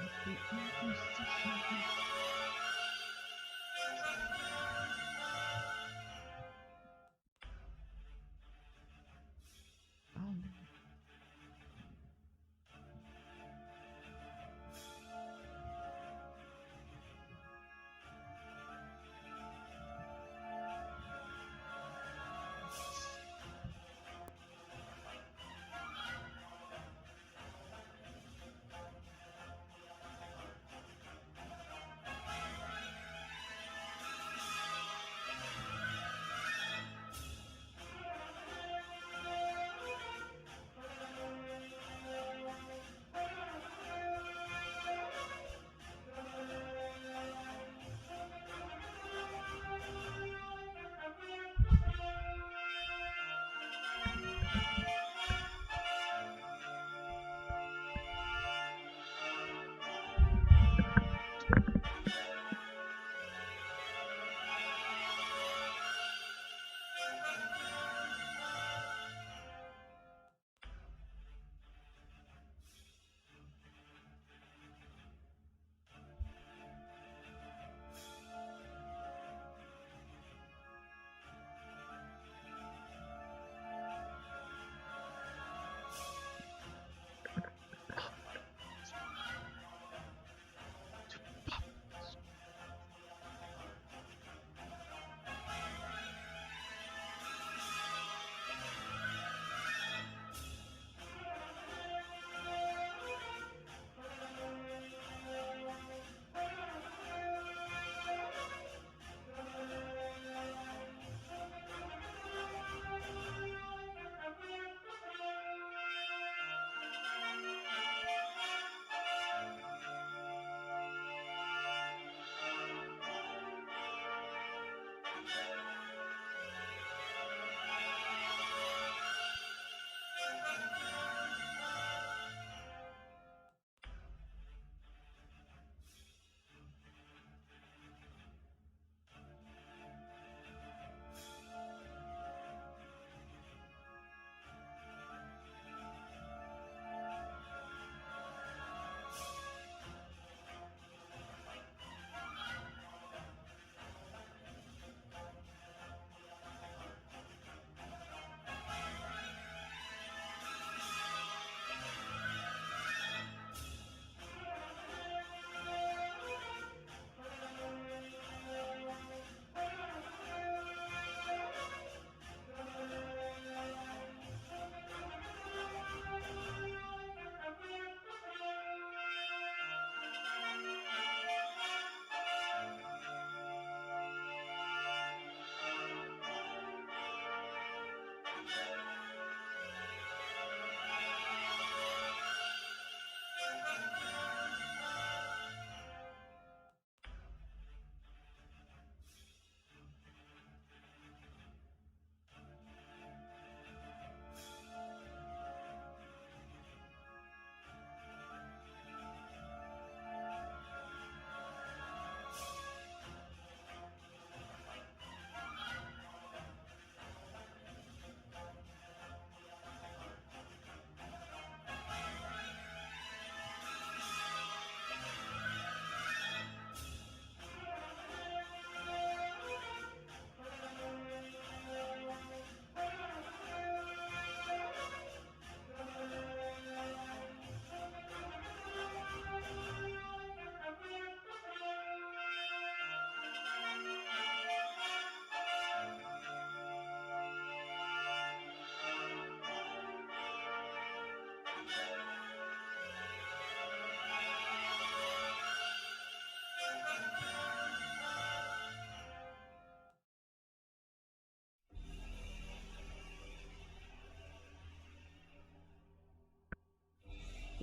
The Inquisition. Oh.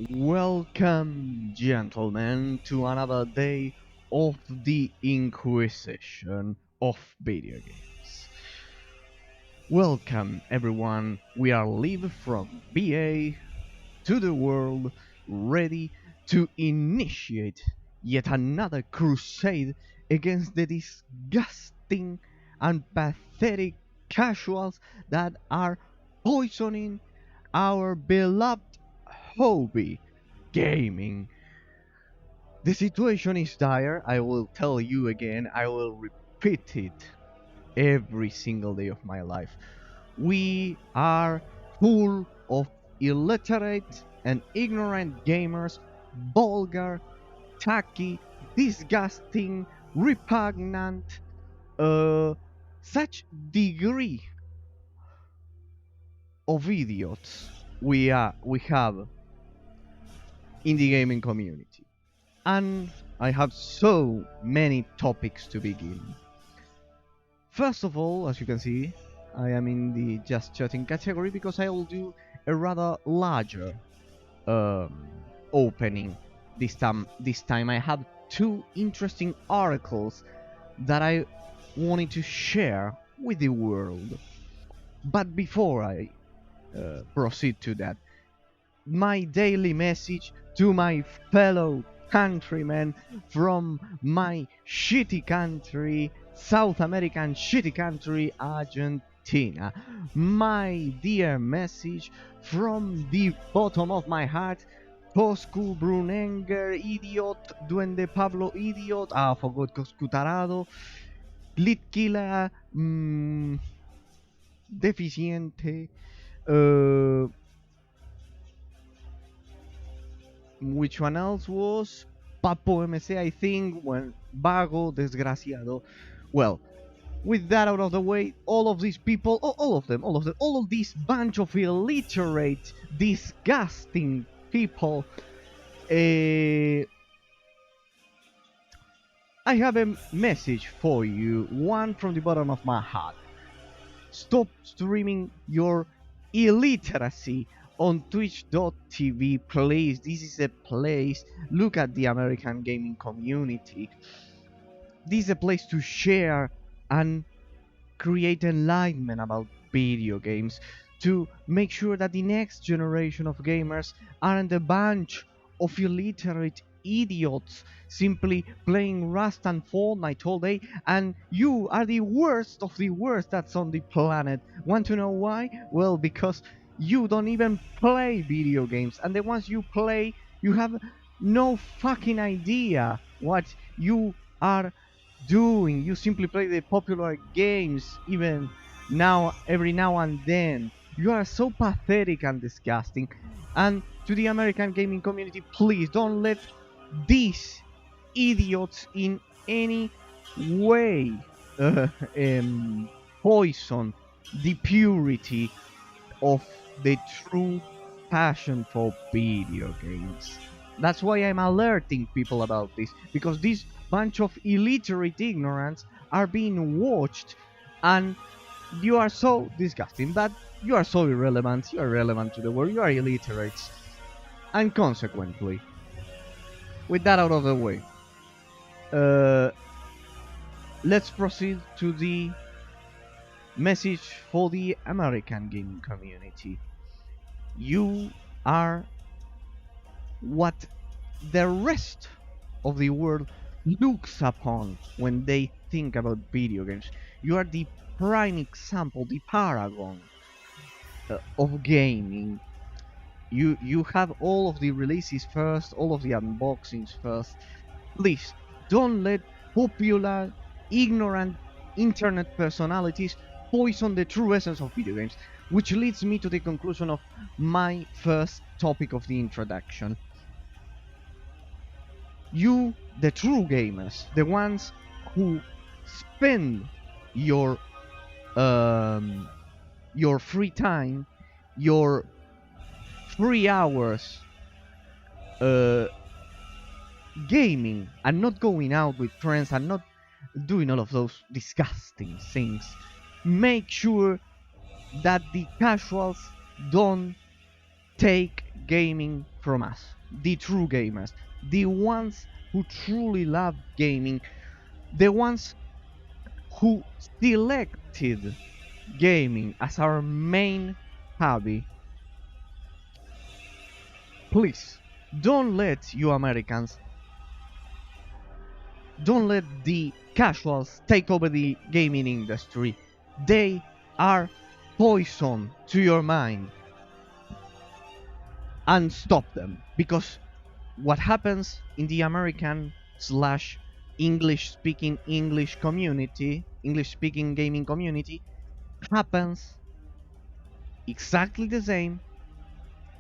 Welcome, gentlemen, to another day of the Inquisition of video games. Welcome, everyone. We are live from BA to the world, ready to initiate yet another crusade against the disgusting and pathetic casuals that are poisoning our beloved hobby, gaming. The situation is dire. I will tell you again. I will repeat it every single day of my life. We are full of illiterate and ignorant gamers, vulgar, tacky, disgusting, repugnant, such degree of idiots we have in the gaming community. And I have so many topics to begin. First of all, as you can see, I am in the just chatting category because I will do a rather larger um, opening this time. This time I have two interesting articles that I wanted to share with the world. But before I proceed to that, my daily message to my fellow countrymen from my shitty country, South American shitty country, Argentina. My dear message from the bottom of my heart, Coscu Brunenger, idiot, Duende Pablo, idiot, I forgot Coscu Tarado, Litkila, deficiente, which one else was Papo MC, I think, when Vago, Desgraciado. Well, with that out of the way, all of these people, all of this bunch of illiterate, disgusting people, I have a message for you, one from the bottom of my heart. Stop streaming your illiteracy on twitch.tv, please. This is a place. Look at the American gaming community. This is a place to share and create enlightenment about video games, to make sure that the next generation of gamers aren't a bunch of illiterate idiots simply playing Rust and Fortnite all day, and you are the worst of the worst that's on the planet. Want to know why? Well, because you don't even play video games, and the ones you play, you have no fucking idea what you are doing. You simply play the popular games, even now, every now and then. You are so pathetic and disgusting. And to the American gaming community, please don't let these idiots in any way poison the purity of the true passion for video games. That's why I'm alerting people about this, because this bunch of illiterate ignorants are being watched, and you are so disgusting, but you are so irrelevant, you are relevant to the world, you are illiterates. And consequently, with that out of the way, uh, let's proceed to the message for the American gaming community. You are what the rest of the world looks upon when they think about video games. You are the prime example, the paragon of gaming. You have all of the releases first, all of the unboxings first. Please don't let popular, ignorant internet personalities poison the true essence of video games, which leads me to the conclusion of my first topic of the introduction. You, the true gamers, the ones who spend your free time, your 3 hours gaming and not going out with friends and not doing all of those disgusting things, make sure that the casuals don't take gaming from us. The true gamers, the ones who truly love gaming, the ones who selected gaming as our main hobby. Please, don't let you Americans, don't let the casuals take over the gaming industry. They are poison to your mind. And stop them, because what happens in the American slash English speaking English community, English speaking gaming community, happens exactly the same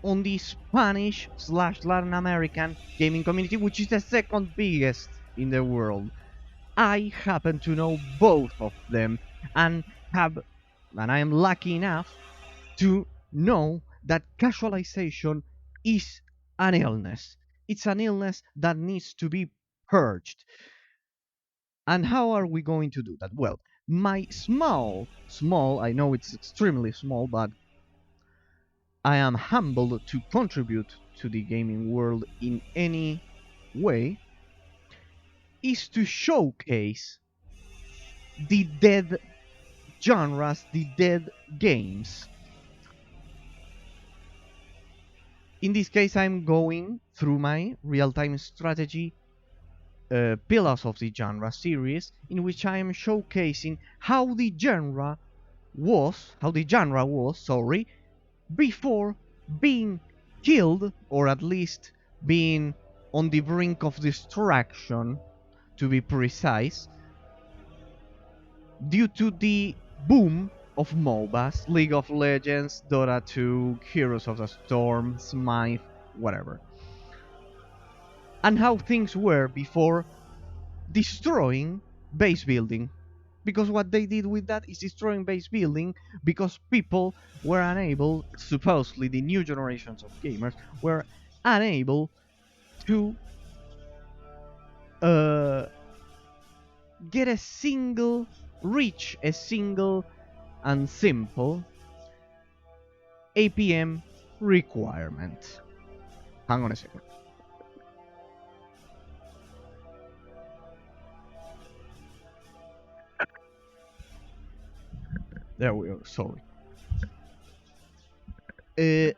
on the Spanish slash Latin American gaming community, which is the second biggest in the world. I happen to know both of them and have, and I am lucky enough to know that casualization is an illness. It's an illness that needs to be purged. And how are we going to do that? Well, my small, I know it's extremely small, but I am humbled to contribute to the gaming world in any way, is to showcase the dead genres, the dead games. In this case, I'm going through my real-time strategy pillars of the genre series, in which I am showcasing how the genre was, sorry, before being killed, or at least being on the brink of destruction, to be precise, due to the boom of MOBAs, League of Legends, Dota 2, Heroes of the Storm, Smite, whatever. And how things were before destroying base building. Because what they did with that is destroying base building because people were unable, supposedly the new generations of gamers, were unable to uh, get a single, reach a single and simple APM requirement. Hang on a second. There we go, sorry. Uh,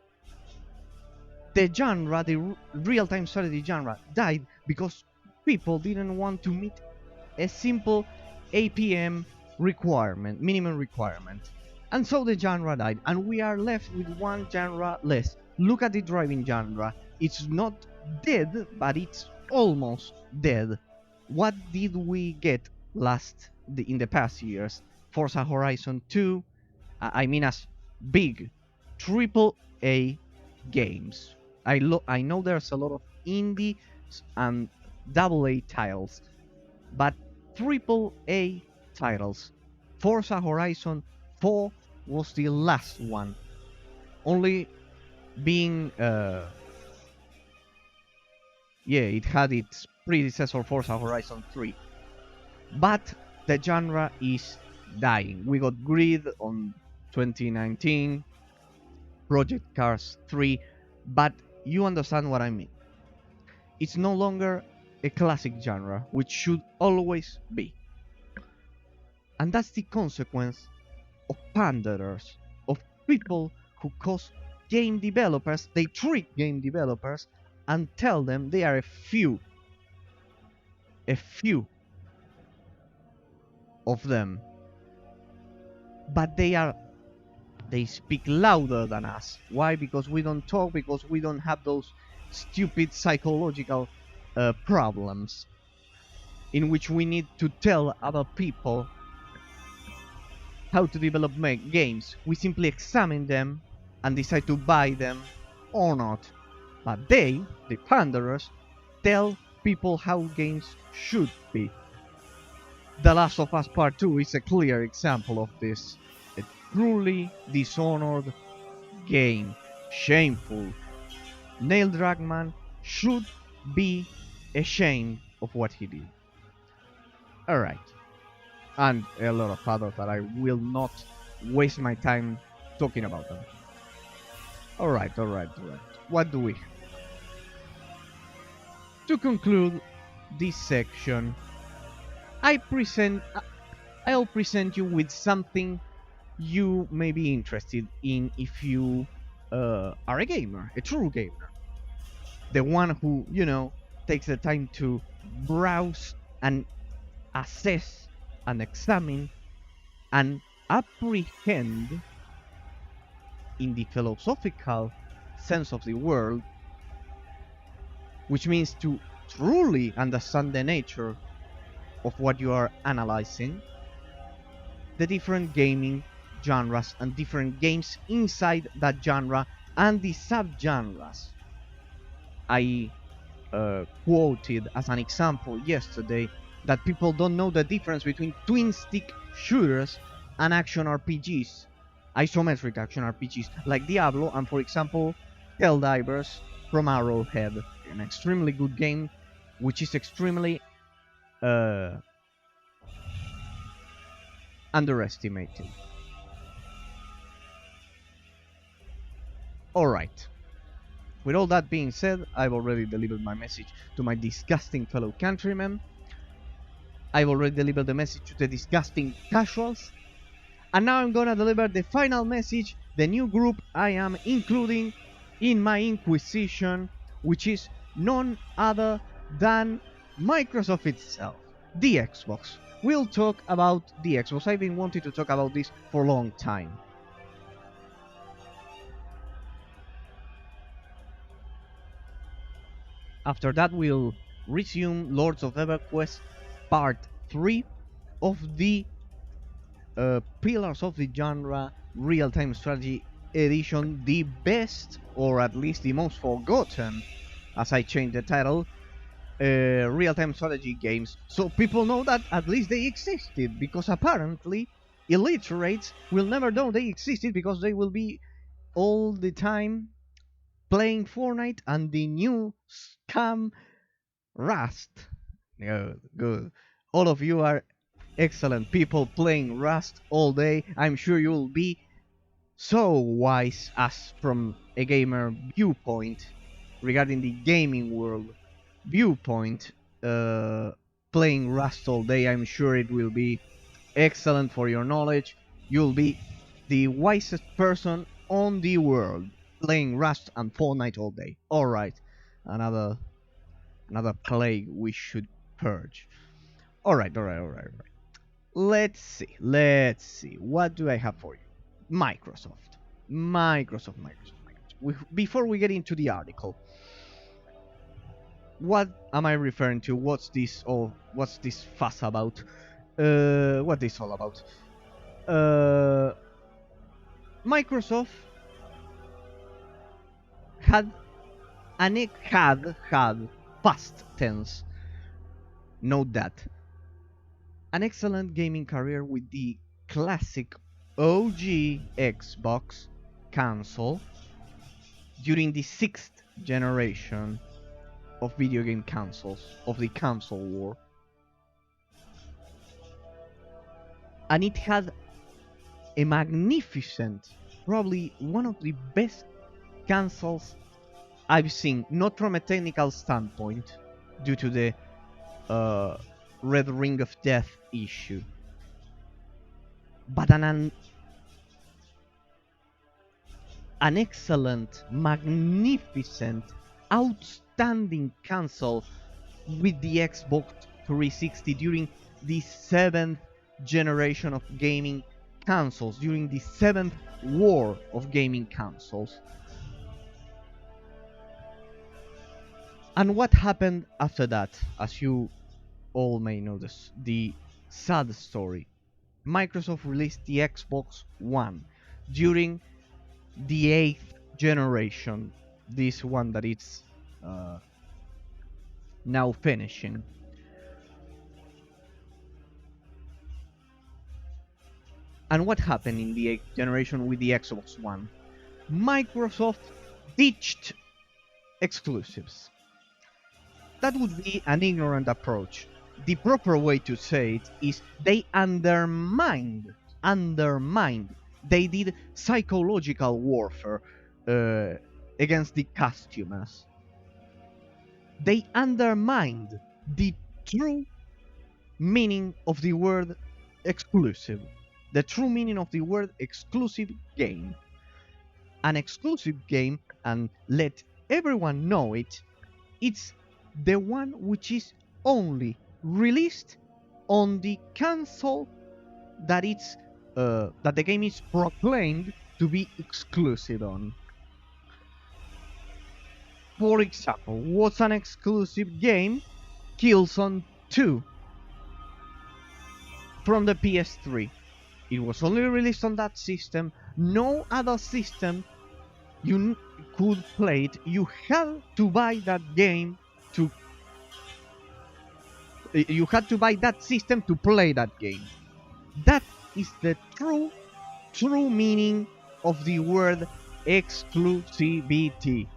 the genre, the real-time strategy genre, died because people didn't want to meet a simple APM requirement, minimum requirement. And so the genre died, and we are left with one genre less. Look at the driving genre. It's not dead, but it's almost dead. What did we get in the past years? Forza Horizon 2, I mean as big triple A games. I know there's a lot of indie and double A titles, but triple A titles. Forza Horizon 4 was the last one, only being it had its predecessor Forza Horizon 3, but the genre is dying. We got Grid on 2019, Project Cars 3, but you understand what I mean. It's no longer a classic genre, which should always be. And that's the consequence of panderers, of people who cause game developers, they trick game developers and tell them they are a few of them. But they speak louder than us. Why? Because we don't talk, because we don't have those stupid psychological problems in which we need to tell other people how to develop games. We simply examine them and decide to buy them or not. But they, the panderers, tell people how games should be. The Last of Us Part 2 is a clear example of this. A truly dishonored game. Shameful. Neil Druckmann should be ashamed of what he did. Alright. And a lot of others that I will not waste my time talking about them. Alright. What do we have? To conclude this section, I'll present you with something you may be interested in if you are a gamer, a true gamer. The one who, takes the time to browse and assess and examine and apprehend in the philosophical sense of the word which means to truly understand the nature of what you are analyzing, the different gaming genres and different games inside that genre and the subgenres. I quoted as an example yesterday that people don't know the difference between twin stick shooters and action RPGs, isometric action RPGs like Diablo and, for example, Helldivers from Arrowhead, an extremely good game which is extremely uh, underestimated. Alright, with all that being said, I've already delivered my message to my disgusting fellow countrymen. I've already delivered the message to the disgusting casuals. And now I'm gonna deliver the final message, the new group I am including in my Inquisition, which is none other than Microsoft itself, the Xbox. We'll talk about the Xbox. I've been wanting to talk about this for a long time. After that, we'll resume Lords of Everquest Part 3 of the Pillars of the Genre Real-Time Strategy Edition, the best, or at least the most forgotten, as I changed the title, real-time strategy games, so people know that at least they existed, because apparently illiterates will never know they existed because they will be all the time playing Fortnite and the new scam Rust. Good. All of you are excellent people playing Rust all day. I'm sure you'll be so wise as from a gamer viewpoint regarding the gaming world viewpoint. Playing Rust all day, I'm sure it will be excellent for your knowledge. You'll be the wisest person on the world playing Rust and Fortnite all day. Alright, another plague we should purge. Alright. Let's see. What do I have for you? Microsoft. Before we get into the article, what am I referring to? What's this fuss about? What this all about? Microsoft had past tense. Note that. An excellent gaming career with the classic OG Xbox console during the 6th generation of video game consoles of the console war. And it had a magnificent, probably one of the best consoles I've seen, not from a technical standpoint, due to the Red Ring of Death issue, but an excellent, magnificent, outstanding console with the Xbox 360 during the 7th generation of gaming consoles, during the 7th war of gaming consoles. And what happened after that? As you all may know, the sad story. Microsoft released the Xbox One during the 8th generation, this one that it's now finishing. And what happened in the 8th generation with the Xbox One? Microsoft ditched exclusives. That would be an ignorant approach. The proper way to say it is they undermined. They did psychological warfare against the customers. They undermined the true meaning of the word exclusive. The true meaning of the word exclusive game. An exclusive game, and let everyone know it, it's the one which is only released on the console that it's that the game is proclaimed to be exclusive on. For example, what's an exclusive game? Killzone 2 from the PS3. It was only released on that system. No other system you could play it. You had to buy that game to. You had to buy that system to play that game. That is the true meaning of the word exclusivity.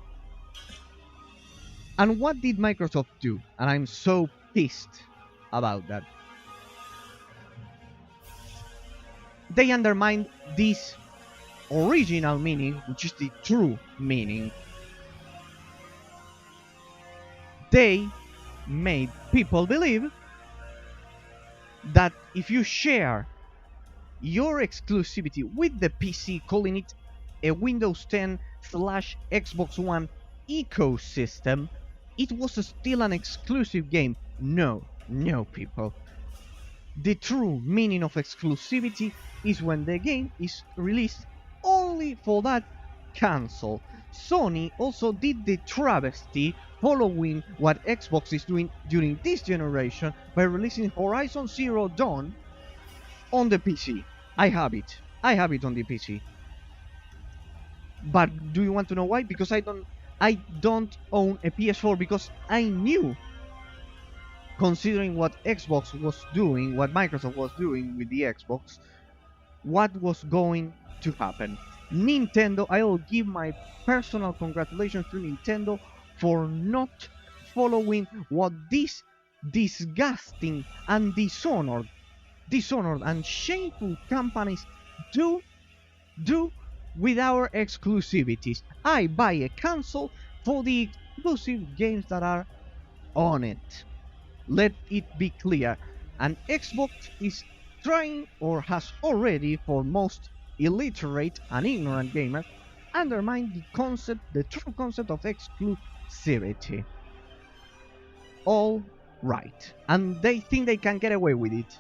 And what did Microsoft do? And I'm so pissed about that. They undermined this original meaning, which is the true meaning. They made people believe that if you share your exclusivity with the PC, calling it a Windows 10 slash Xbox One ecosystem, it was still an exclusive game. No, people. The true meaning of exclusivity is when the game is released only for that console. Sony also did the travesty following what Xbox is doing during this generation by releasing Horizon Zero Dawn on the PC. I have it on the PC. But do you want to know why? Because I don't own a PS4, because I knew, considering what Xbox was doing, what Microsoft was doing with the Xbox, what was going to happen. Nintendo, I will give my personal congratulations to Nintendo for not following what these disgusting and dishonored and shameful companies do with our exclusivities. I buy a console for the exclusive games that are on it. Let it be clear. And Xbox is trying, or has already, for most illiterate and ignorant gamers, undermined the true concept of exclusivity. All right. And they think they can get away with it,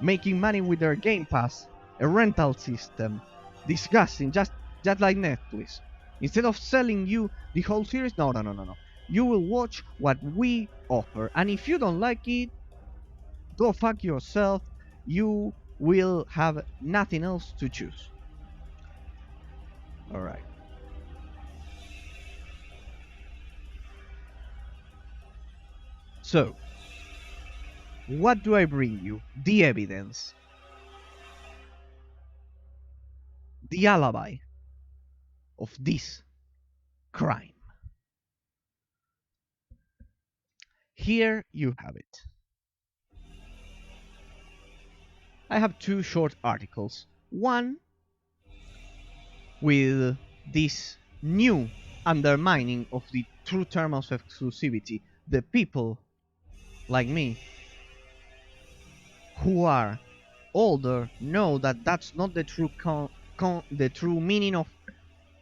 making money with their Game Pass, a rental system. Disgusting, just like Netflix. Instead of selling you the whole series, no. You will watch what we offer, and if you don't like it, go fuck yourself. You will have nothing else to choose. Alright. So, what do I bring you? The evidence. The alibi of this crime. Here you have it. I have two short articles. One with this new undermining of the true terms of exclusivity. The people like me who are older know that that's not the true the true meaning of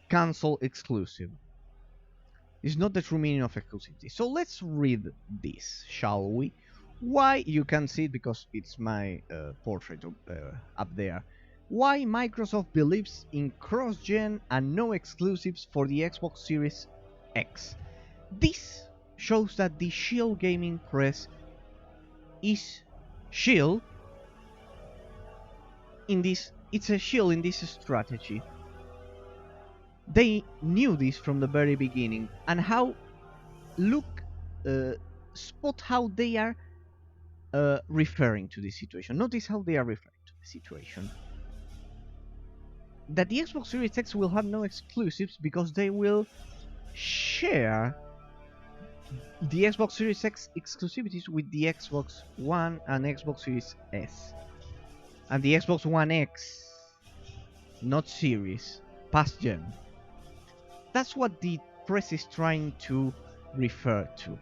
console exclusive. It's not the true meaning of exclusivity. So let's read this, shall we? Why, you can see it because it's my portrait up there. Why Microsoft believes in cross-gen and no exclusives for the Xbox Series X. This shows that the shield gaming press is shield in this. It's a shield in this strategy. They knew this from the very beginning, and how spot how they are referring to this situation. Notice how they are referring to the situation. That the Xbox Series X will have no exclusives because they will share the Xbox Series X exclusivities with the Xbox One and Xbox Series S. And the Xbox One X, not Series, past gen. That's what the press is trying to refer to.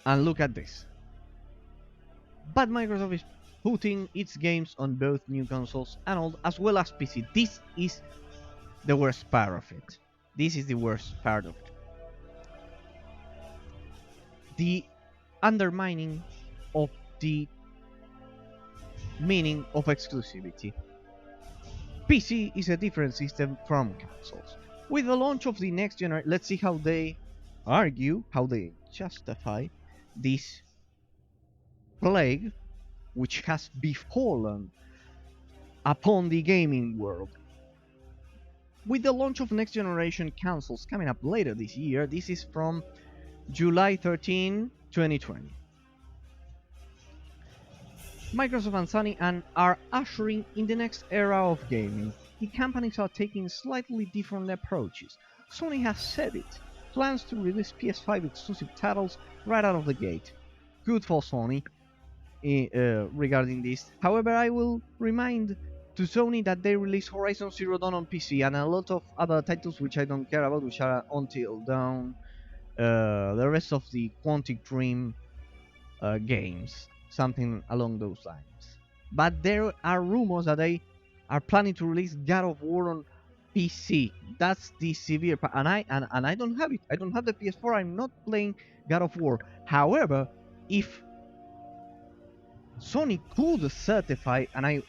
And look at this. But Microsoft is putting its games on both new consoles and old, as well as PC. This is the worst part of it. This is the worst part of it. The undermining of the meaning of exclusivity. PC is a different system from consoles. With the launch of the next generation, let's see how they argue, how they justify this plague which has befallen upon the gaming world. With the launch of next generation consoles coming up later this year, this is from July 13, 2020. Microsoft and Sony are ushering in the next era of gaming. The companies are taking slightly different approaches. Sony has said it, plans to release PS5 exclusive titles right out of the gate. Good for Sony regarding this. However, I will remind to Sony that they released Horizon Zero Dawn on PC and a lot of other titles which I don't care about, which are Until Dawn, the rest of the Quantic Dream games, something along those lines. But there are rumors that they are planning to release God of War on PC. That's the severe part, and I don't have it. I don't have the PS4. I'm not playing God of War. However, if Sony could certify, and I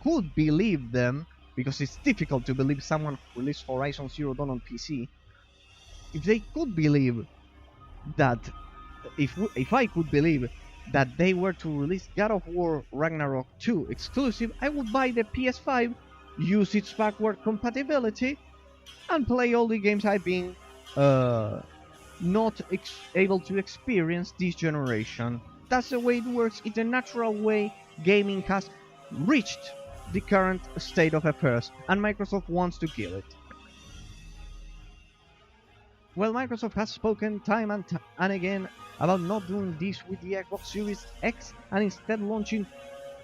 could believe them, because it's difficult to believe someone who released Horizon Zero Dawn on PC. If they could believe that, if I could believe that they were to release God of War Ragnarok 2 exclusive, I would buy the PS5, use its backward compatibility, and play all the games I've been not able to experience this generation. That's the way it works. It's a natural way gaming has reached the current state of affairs, and Microsoft wants to kill it. Well, Microsoft has spoken time and again about not doing this with the Xbox Series X and instead launching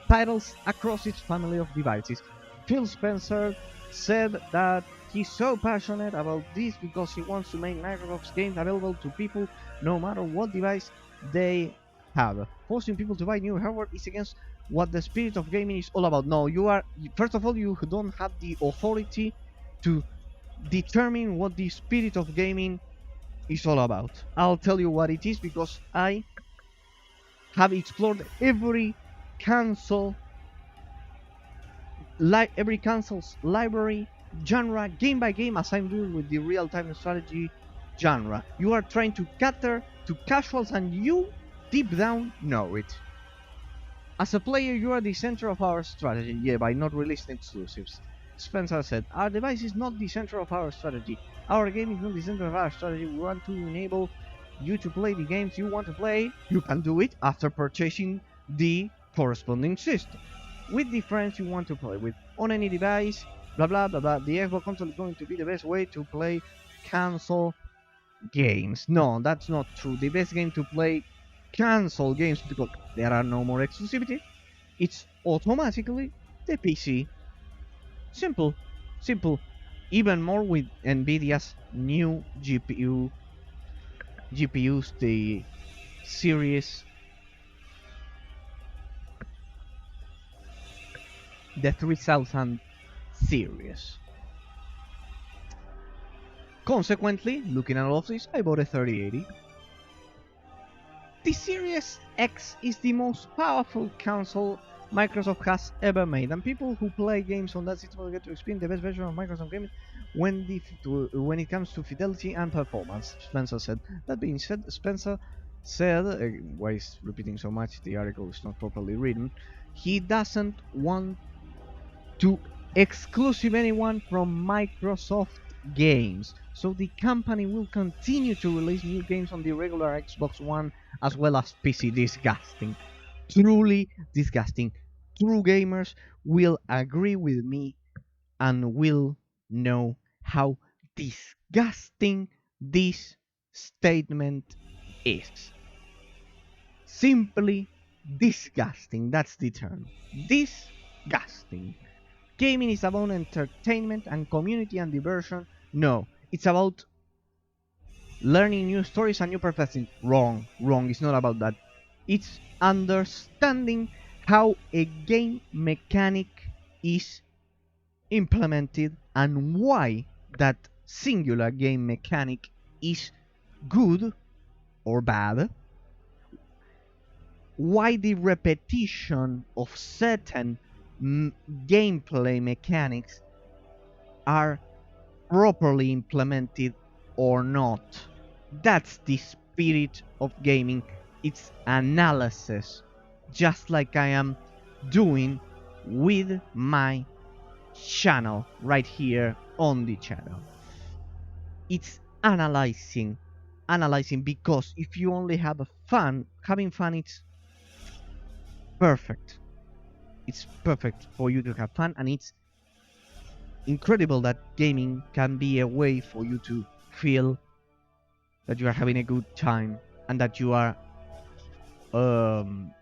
titles across its family of devices. Phil Spencer said that he's so passionate about this because he wants to make Microsoft's games available to people no matter what device they have. Forcing people to buy new hardware is against what the spirit of gaming is all about. No, first of all, you don't have the authority to determine what the spirit of gaming is all about. I'll tell you what it is because I have explored every console, every console's library, genre, game by game, as I'm doing with the real-time strategy genre. You are trying to cater to casuals, and you, deep down, know it. As a player, you are the center of our strategy, yeah, by not releasing exclusives. Spencer said, our device is not the center of our strategy. Our game is not the center of our strategy. We want to enable you to play the games you want to play. You can do it after purchasing the corresponding system with the friends you want to play with on any device, blah blah blah blah. The Xbox console is going to be the best way to play console games. No, that's not true. The best game to play console games, because there are no more exclusivity, it's automatically the PC. Simple. Even more with Nvidia's new GPUs, the series, the 3000 series. Consequently, looking at all of this, I bought a 3080. The Series X is the most powerful console Microsoft has ever made, and people who play games on that system will get to experience the best version of Microsoft gaming when it comes to fidelity and performance, Spencer said. That being said, Spencer said, why is repeating so much, the article is not properly written, he doesn't want to exclusive anyone from Microsoft games, so the company will continue to release new games on the regular Xbox One as well as PC. Disgusting. Truly disgusting. True gamers will agree with me and will know how disgusting this statement is. Simply disgusting. That's the term. Disgusting. Gaming is about entertainment and community and diversion. No, it's about learning new stories and new perspectives. Wrong. It's not about that. It's understanding how a game mechanic is implemented and why that singular game mechanic is good or bad. Why the repetition of certain gameplay mechanics are properly implemented or not. That's the spirit of gaming. It's analysis, just like I am doing with my channel right here on the channel. It's analyzing, because if you only have a fun, having fun, perfect. It's perfect for you to have fun, and it's incredible that gaming can be a way for you to feel that you are having a good time, and that you are um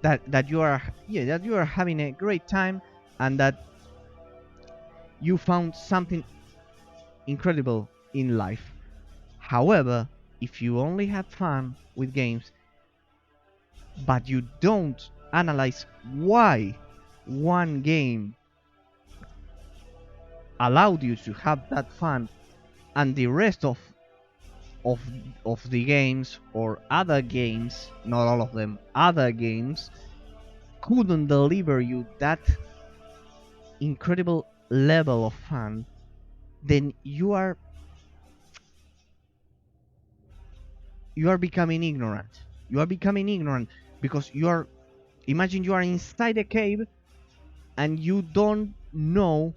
that you are, yeah, that you are having a great time, and that you found something incredible in life. However, if you only have fun with games but you don't analyze why one game allowed you to have that fun, and the rest of of the games, or other games, not all of them, other games couldn't deliver you that incredible level of fun, then you are becoming ignorant. You are becoming ignorant because you are, imagine you are inside a cave and you don't know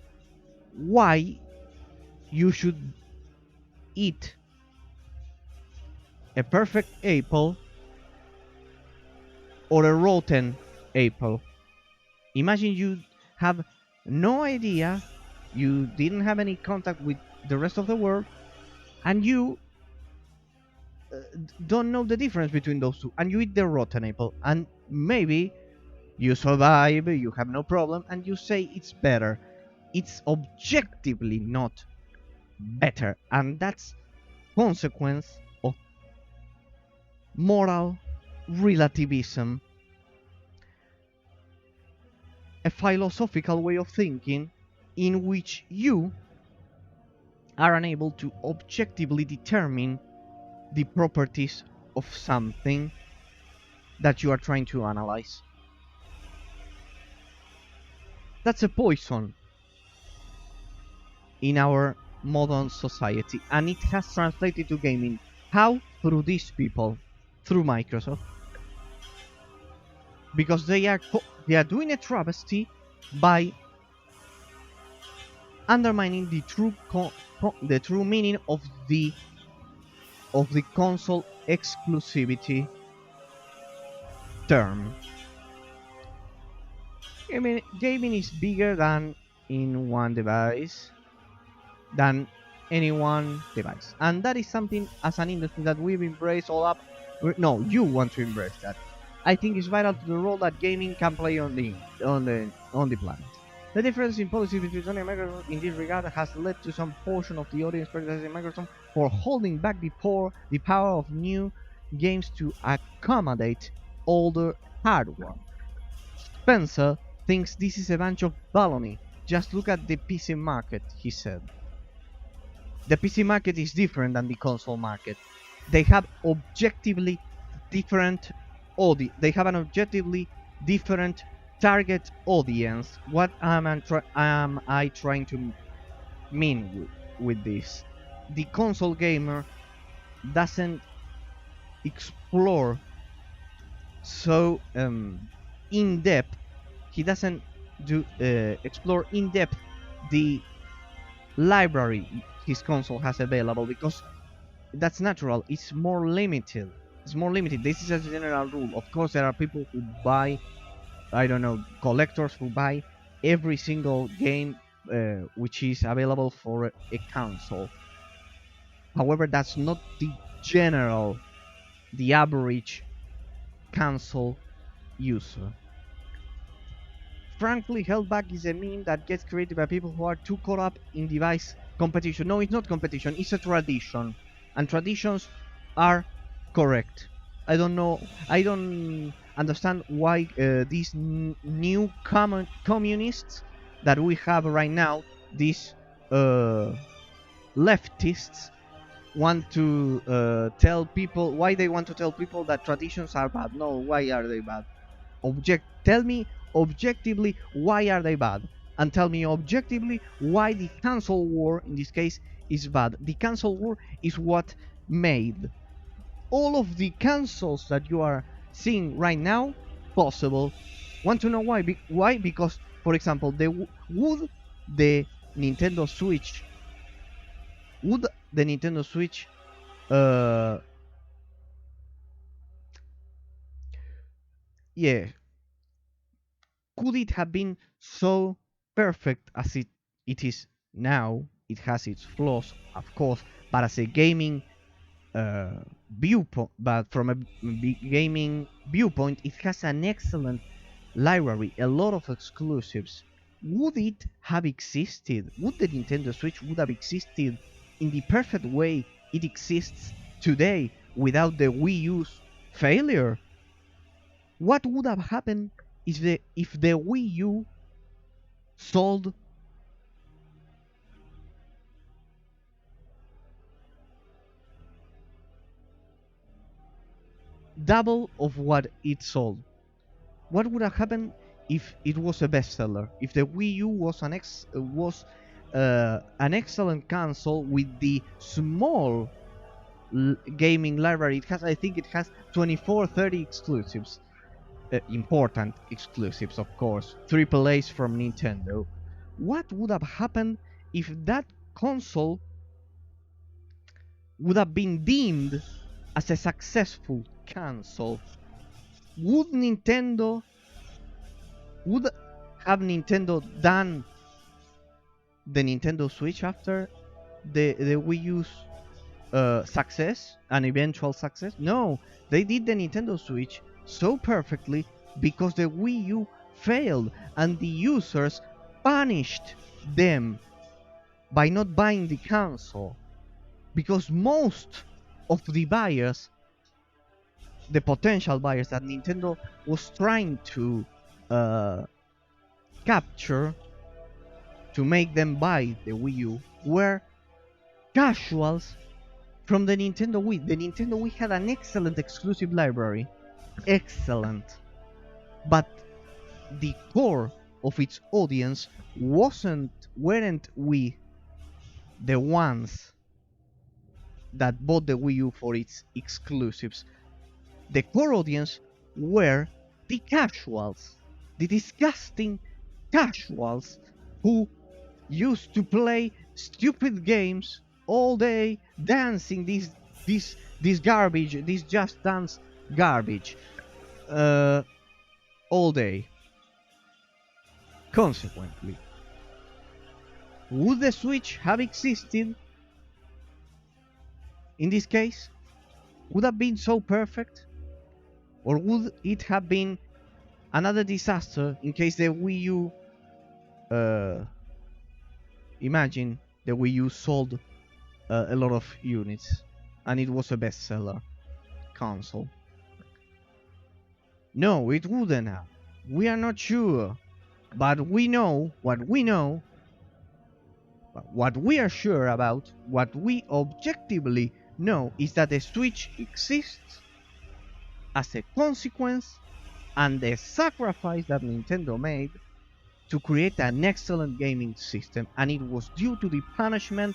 why you should eat a perfect apple or a rotten apple. Imagine you have no idea, you didn't have any contact with the rest of the world, and you don't know the difference between those two, and you eat the rotten apple, and maybe you survive, you have no problem, and you say it's better. It's objectively not better, and that's consequence of moral relativism, a philosophical way of thinking in which you are unable to objectively determine the properties of something that you are trying to analyze. That's a poison in our modern society, and it has translated to gaming. How? Through these people, through Microsoft, because they are doing a travesty by undermining the true meaning of the console exclusivity term. I mean, gaming is bigger than in one device, than any one device, and that is something as an industry that we've embraced all up. No, you want to embrace that. I think it's vital to the role that gaming can play on the planet. The difference in policy between Sony and Microsoft in this regard has led to some portion of the audience criticizing Microsoft for holding back the power of new games to accommodate older hardware. Spencer thinks this is a bunch of baloney. Just look at the PC market, he said. The PC market is different than the console market. They have objectively different they have an objectively different target audience. What am I trying to mean with this? The console gamer doesn't explore so in depth. He doesn't explore in depth the library his console has available, because that's natural. It's more limited. This is a general rule. Of course, there are people who buy, I don't know, collectors who buy every single game which is available for a console. However, that's not the average console user. Frankly, held back is a meme that gets created by people who are too caught up in device competition. No, it's not competition, it's a tradition. And traditions are correct. I don't understand why these new communists that we have right now, these leftists, want to tell people, why they want to tell people that traditions are bad. No, why are they bad? Tell me objectively, why are they bad? and tell me objectively why the console war in this case is bad. The console war is what made all of the consoles that you are seeing right now possible. Want to know why? Why? Because, for example, would the Nintendo Switch would the Nintendo Switch uh yeah, could it have been so perfect as it is now? It has its flaws, of course, but as a gaming viewpoint, but from a gaming viewpoint, it has an excellent library, a lot of exclusives. Would it have existed? Would the Nintendo Switch would have existed in the perfect way it exists today without the Wii U's failure? What would have happened if the Wii U sold double of what it sold? What would have happened if it was a bestseller? If the Wii U was an excellent console with the small gaming library it has, I think it has 24, 30 exclusives, important exclusives, of course, triple A's from Nintendo. What would have happened if that console would have been deemed as a successful console? Would Nintendo would have Nintendo done the Nintendo Switch after the Wii U's success, an eventual success? No, they did the Nintendo Switch so perfectly because the Wii U failed and the users punished them by not buying the console, because most of the buyers, the potential buyers that Nintendo was trying to uh, capture to make them buy the Wii U, were casuals from the Nintendo Wii. The Nintendo Wii had an excellent exclusive library, excellent, but the core of its audience weren't we the ones that bought the Wii U for its exclusives. The core audience were the casuals, the disgusting casuals who used to play stupid games all day, dancing this garbage, this Just Dance garbage, all day. Consequently, would the Switch have existed in this case? Would have been so perfect? Or would it have been another disaster in case the Wii U, imagine the Wii U sold a lot of units and it was a bestseller console? No, it wouldn't have. We are not sure. But we know what we know, what we are sure about, what we objectively know is that the Switch exists as a consequence and the sacrifice that Nintendo made to create an excellent gaming system, and it was due to the punishment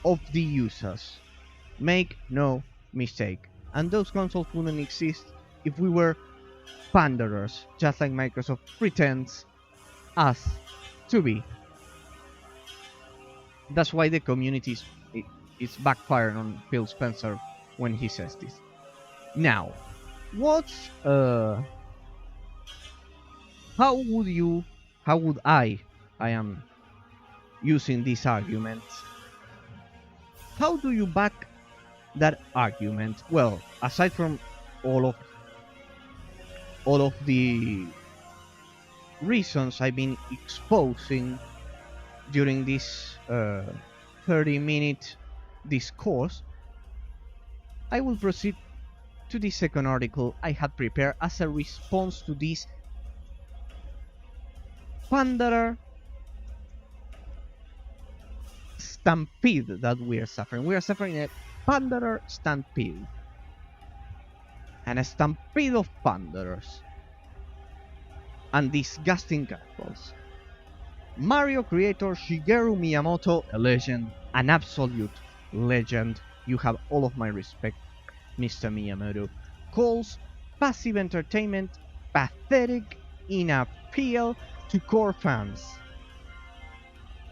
of the users. Make no mistake. And those consoles wouldn't exist if we were panderers, just like Microsoft pretends us to be. That's why the community is backfiring on Phil Spencer when he says this. Now, what's how would I am using this argument. How do you back that argument? Well, aside from all of the reasons I've been exposing during this 30-minute discourse, I will proceed to the second article I had prepared as a response to this panderer stampede that we are suffering. We are suffering a panderer stampede. And a stampede of panderers. And disgusting casuals. Mario creator Shigeru Miyamoto, a legend, an absolute legend. You have all of my respect, Mr. Miyamoto, calls passive entertainment pathetic in appeal to core fans.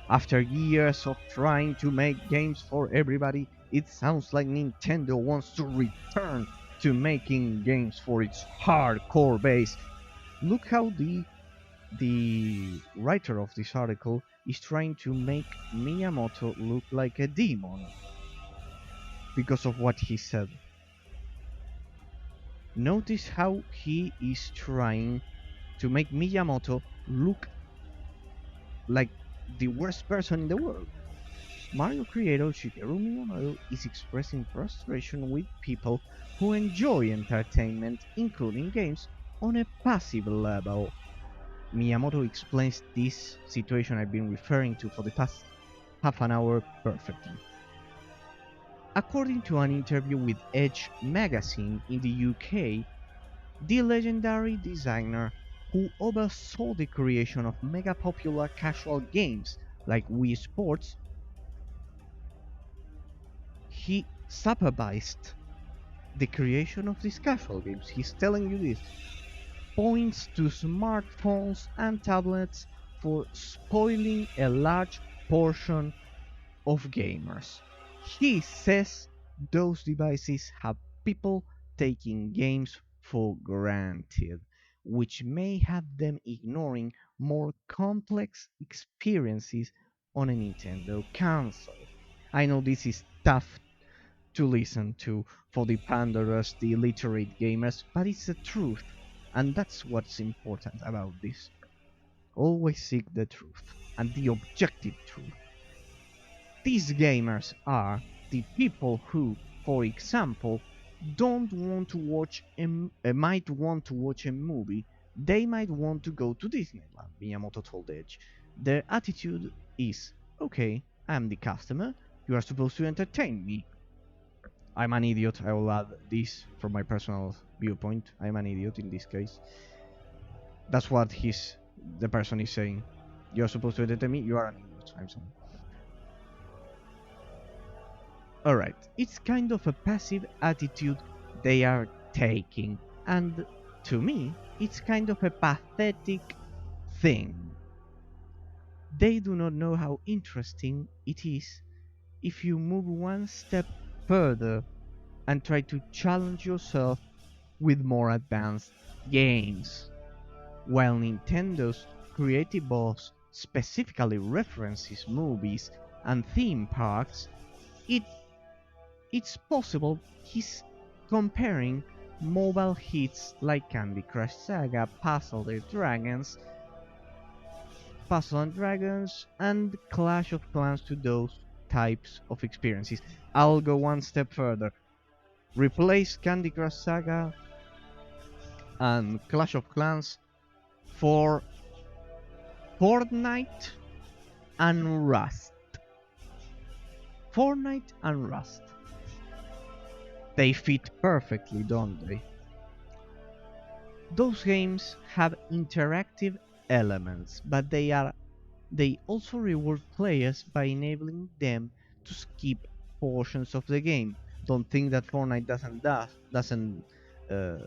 After years of trying to make games for everybody, it sounds like Nintendo wants to return to making games for its hardcore base. Look how the writer of this article is trying to make Miyamoto look like a demon because of what he said. Notice how he is trying to make Miyamoto look like the worst person in the world. Mario creator Shigeru Miyamoto is expressing frustration with people who enjoy entertainment, including games, on a passive level. Miyamoto explains this situation I've been referring to for the past half an hour perfectly. According to an interview with Edge magazine in the UK, the legendary designer who oversaw the creation of mega popular casual games like Wii Sports, he supervised the creation of these casual games. He's telling you this. Points to smartphones and tablets for spoiling a large portion of gamers. He says those devices have people taking games for granted, which may have them ignoring more complex experiences on a Nintendo console. I know this is tough to listen to for the panderers, the illiterate gamers, but it's the truth, and that's what's important about this. Always seek the truth, and the objective truth. These gamers are the people who, for example, don't want to watch might want to watch a movie. They might want to go to Disneyland, Miyamoto told Edge. Their attitude is, okay, I'm the customer, you are supposed to entertain me. I'm an idiot, I will add this from my personal viewpoint. I'm an idiot in this case. That's what the person is saying. You're supposed to entertain me, you are an idiot. I'm sorry. Alright, it's kind of a passive attitude they are taking, and to me, it's kind of a pathetic thing. They do not know how interesting it is if you move one step further and try to challenge yourself with more advanced games. While Nintendo's creative boss specifically references movies and theme parks, it it's possible he's comparing mobile hits like Candy Crush Saga, Puzzle and Dragons, and Clash of Clans to those types of experiences. I'll go one step further. Replace Candy Crush Saga and Clash of Clans for Fortnite and Rust. Fortnite and Rust. They fit perfectly, don't they? Those games have interactive elements, but they also reward players by enabling them to skip portions of the game. Don't think that Fortnite doesn't uh,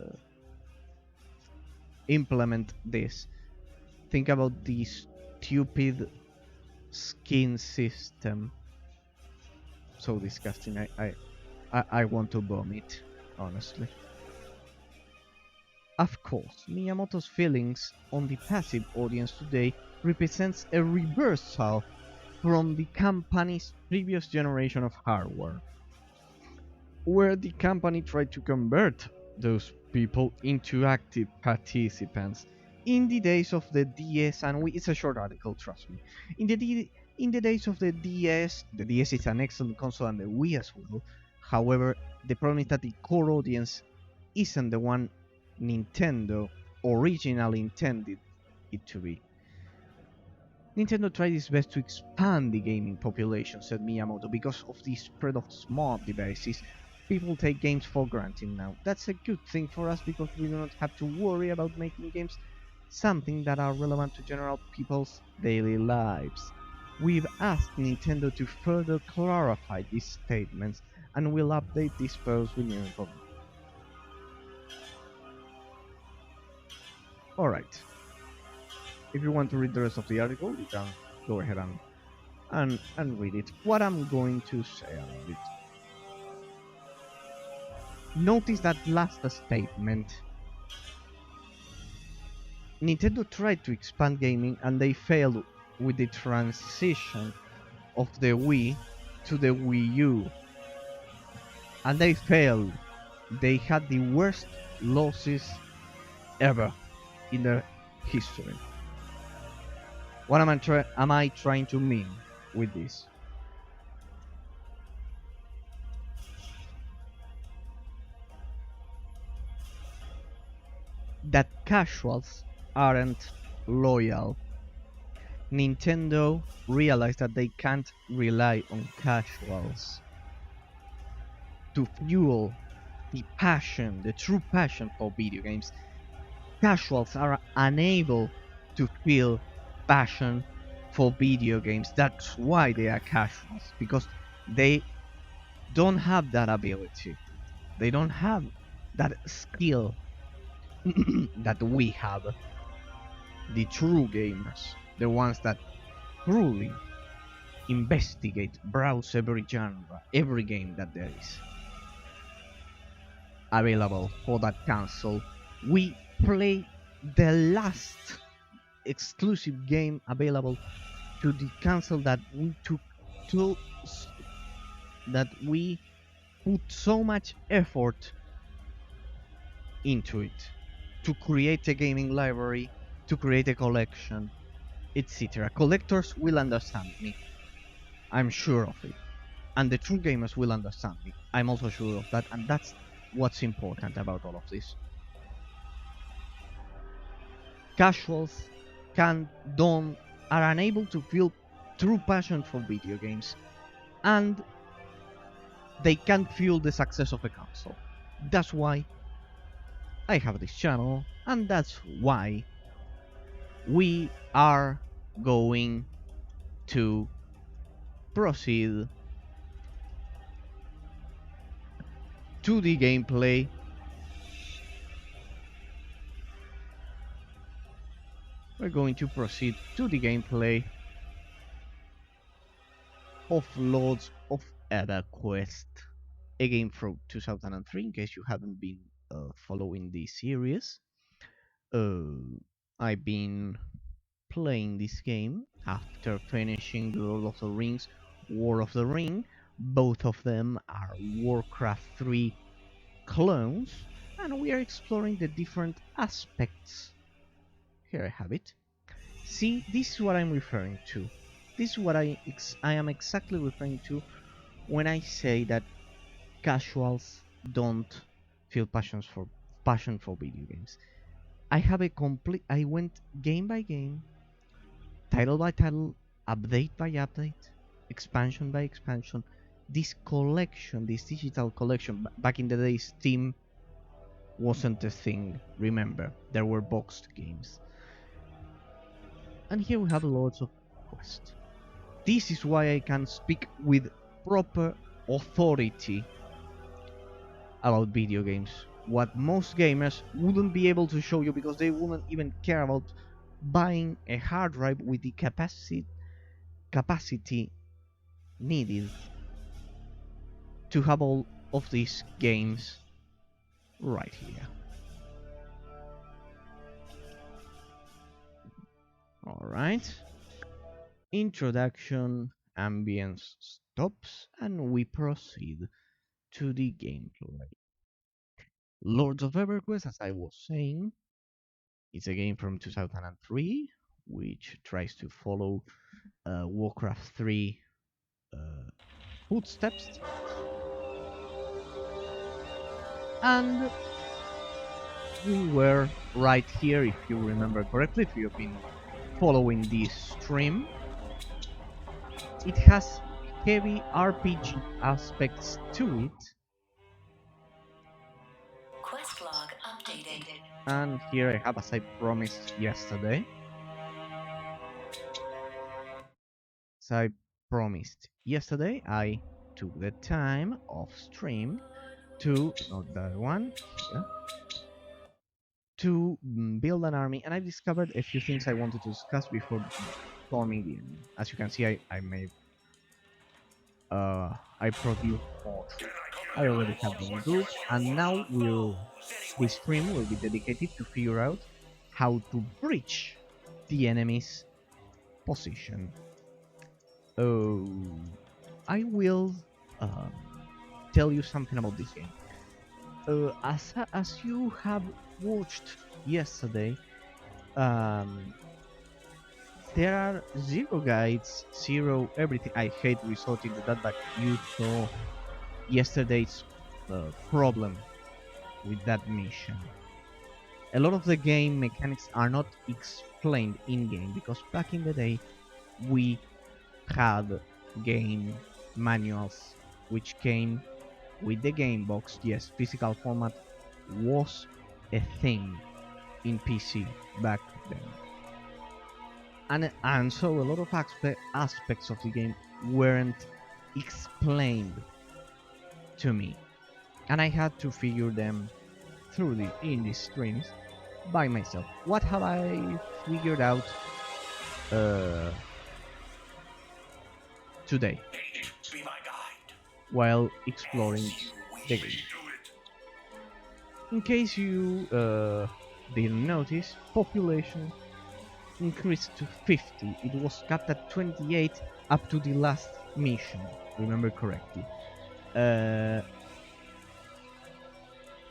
implement this. Think about the stupid skin system. So disgusting. I want to vomit, honestly. Of course, Miyamoto's feelings on the passive audience today represents a reversal from the company's previous generation of hardware, where the company tried to convert those people into active participants. In the days of the DS, and it's a short article, trust me. In the days of the DS is an excellent console and the Wii as well. However, the problem is that the core audience isn't the one Nintendo originally intended it to be. Nintendo tried its best to expand the gaming population, said Miyamoto, because of the spread of smart devices. People take games for granted now. That's a good thing for us because we do not have to worry about making games something that are relevant to general people's daily lives. We've asked Nintendo to further clarify these statements and will update this post with new information. Alright, if you want to read the rest of the article, you can go ahead and read it. What I'm going to say about it. Notice that last statement. Nintendo tried to expand gaming and they failed with the transition of the Wii to the Wii U. And they failed. They had the worst losses ever in their history. What am I trying to mean with this? That casuals aren't loyal. Nintendo realized that they can't rely on casuals to fuel the passion, the true passion for video games. Casuals are unable to feel passion for video games. That's why they are casuals, because they don't have that ability. They don't have that skill that we have. The true gamers, the ones that truly investigate, browse every genre, every game that there is available for that console. We play the last exclusive game available to the console that we took to that we put so much effort into it to create a gaming library, to create a collection, etc. Collectors will understand me. I'm sure of it. And the true gamers will understand me. I'm also sure of that, and that's what's important about all of this. Casuals don't are unable to feel true passion for video games, and they can't fuel the success of a console. That's why I have this channel, and that's why we are going to proceed to the gameplay. We're going to proceed to the gameplay of Lords of Everquest, a game from 2003, in case you haven't been following this series. I've been playing this game after finishing The Lord of the Rings, War of the Ring. Both of them are Warcraft 3 clones, and we are exploring the different aspects. Here I have it. See, this is what I'm referring to. This is what I am exactly referring to when I say that casuals don't feel passion for video games. I went game by game, title by title, update by update, expansion by expansion. This collection, this digital collection, back in the day, Steam wasn't a thing. Remember, there were boxed games. And here we have Lords of Quest. This is why I can speak with proper authority about video games. What most gamers wouldn't be able to show you because they wouldn't even care about buying a hard drive with the capacity needed to have all of these games right here. Alright. Introduction, ambience stops, and we proceed to the gameplay. Lords of Everquest, as I was saying, is a game from 2003, which tries to follow Warcraft 3 uh, footsteps. And we were right here, if you remember correctly, if you've been following this stream. It has heavy RPG aspects to it. Quest log updated. And here I have, as I promised yesterday, I took the time off stream to, not that one, here, to build an army, and I discovered a few things I wanted to discuss before storming the enemy. As you can see, I produced more troops. I already have them grouped, and now this stream will be dedicated to figure out how to breach the enemy's position. Oh, I will uh, tell you something about this game. As you have watched yesterday, um, there are zero guides, zero everything. I hate resorting to that, but you saw yesterday's problem with that mission. A lot of the game mechanics are not explained in game because back in the day we had game manuals which came with the game box. Yes, physical format was a thing in PC back then. And so a lot of aspects of the game weren't explained to me, and I had to figure them through in these streams by myself. What have I figured out uh, today while exploring the game? In case you didn't notice, population increased to 50. It was capped at 28 up to the last mission, remember correctly.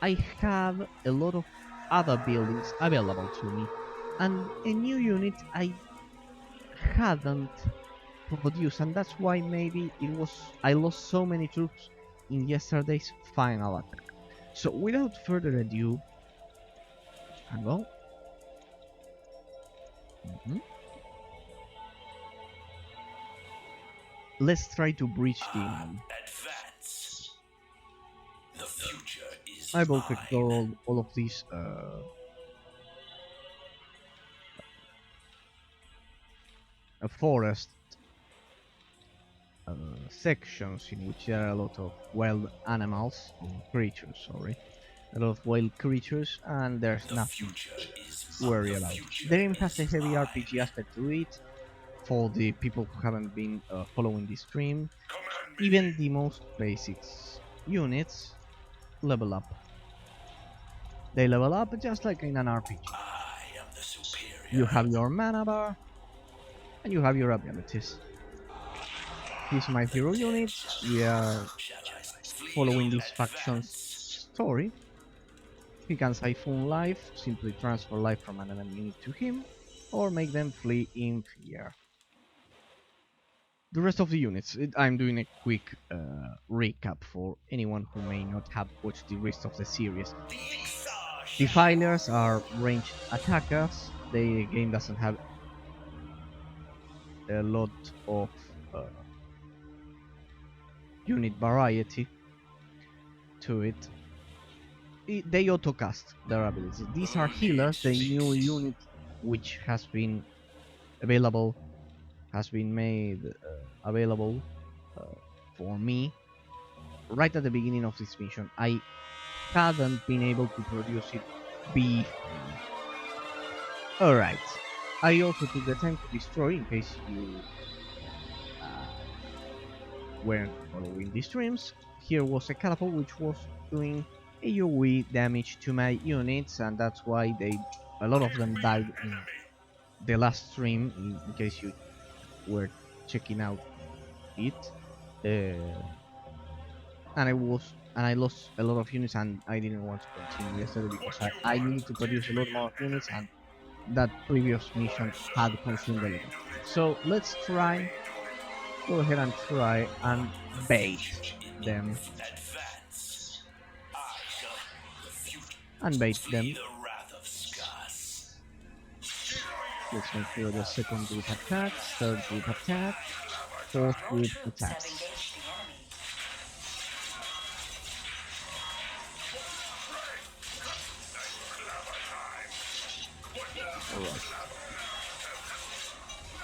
I have a lot of other buildings available to me, and a new unit I hadn't produced, and that's why maybe I lost so many troops in yesterday's final attack. So without further ado, and well, let's try to breach the enemy. The future is I will explore all of these forest sections in which there are a lot of wild animals, creatures, sorry. A lot of wild creatures, and there's nothing to worry about. The game has a heavy RPG aspect to it. For the people who haven't been following the stream, even the most basic units level up. They level up just like in an RPG. You have your mana bar, and you have your abilities. Here's my hero unit. We are following this faction's story. He can siphon life, simply transfer life from an enemy unit to him, or make them flee in fear. The rest of the units, I'm doing a quick recap for anyone who may not have watched the rest of the series. Defilers are ranged attackers. The game doesn't have a lot of unit variety to it. They auto-cast their abilities. These are healers, the new unit which has been available, has been made available for me right at the beginning of this mission. I hadn't been able to produce it before. Alright, I also took the time to destroy, in case you weren't following the streams. Here was a catapult which was doing AoE damage to my units, and that's why a lot of them died in the last stream, in case you were checking out it. And I lost a lot of units, and I didn't want to continue yesterday because I needed to produce a lot more units, and that previous mission had consumed a lot. So let's go ahead and try and bait them. And bait them. Let's make sure the second group attacks, third group attacks, fourth group attacks.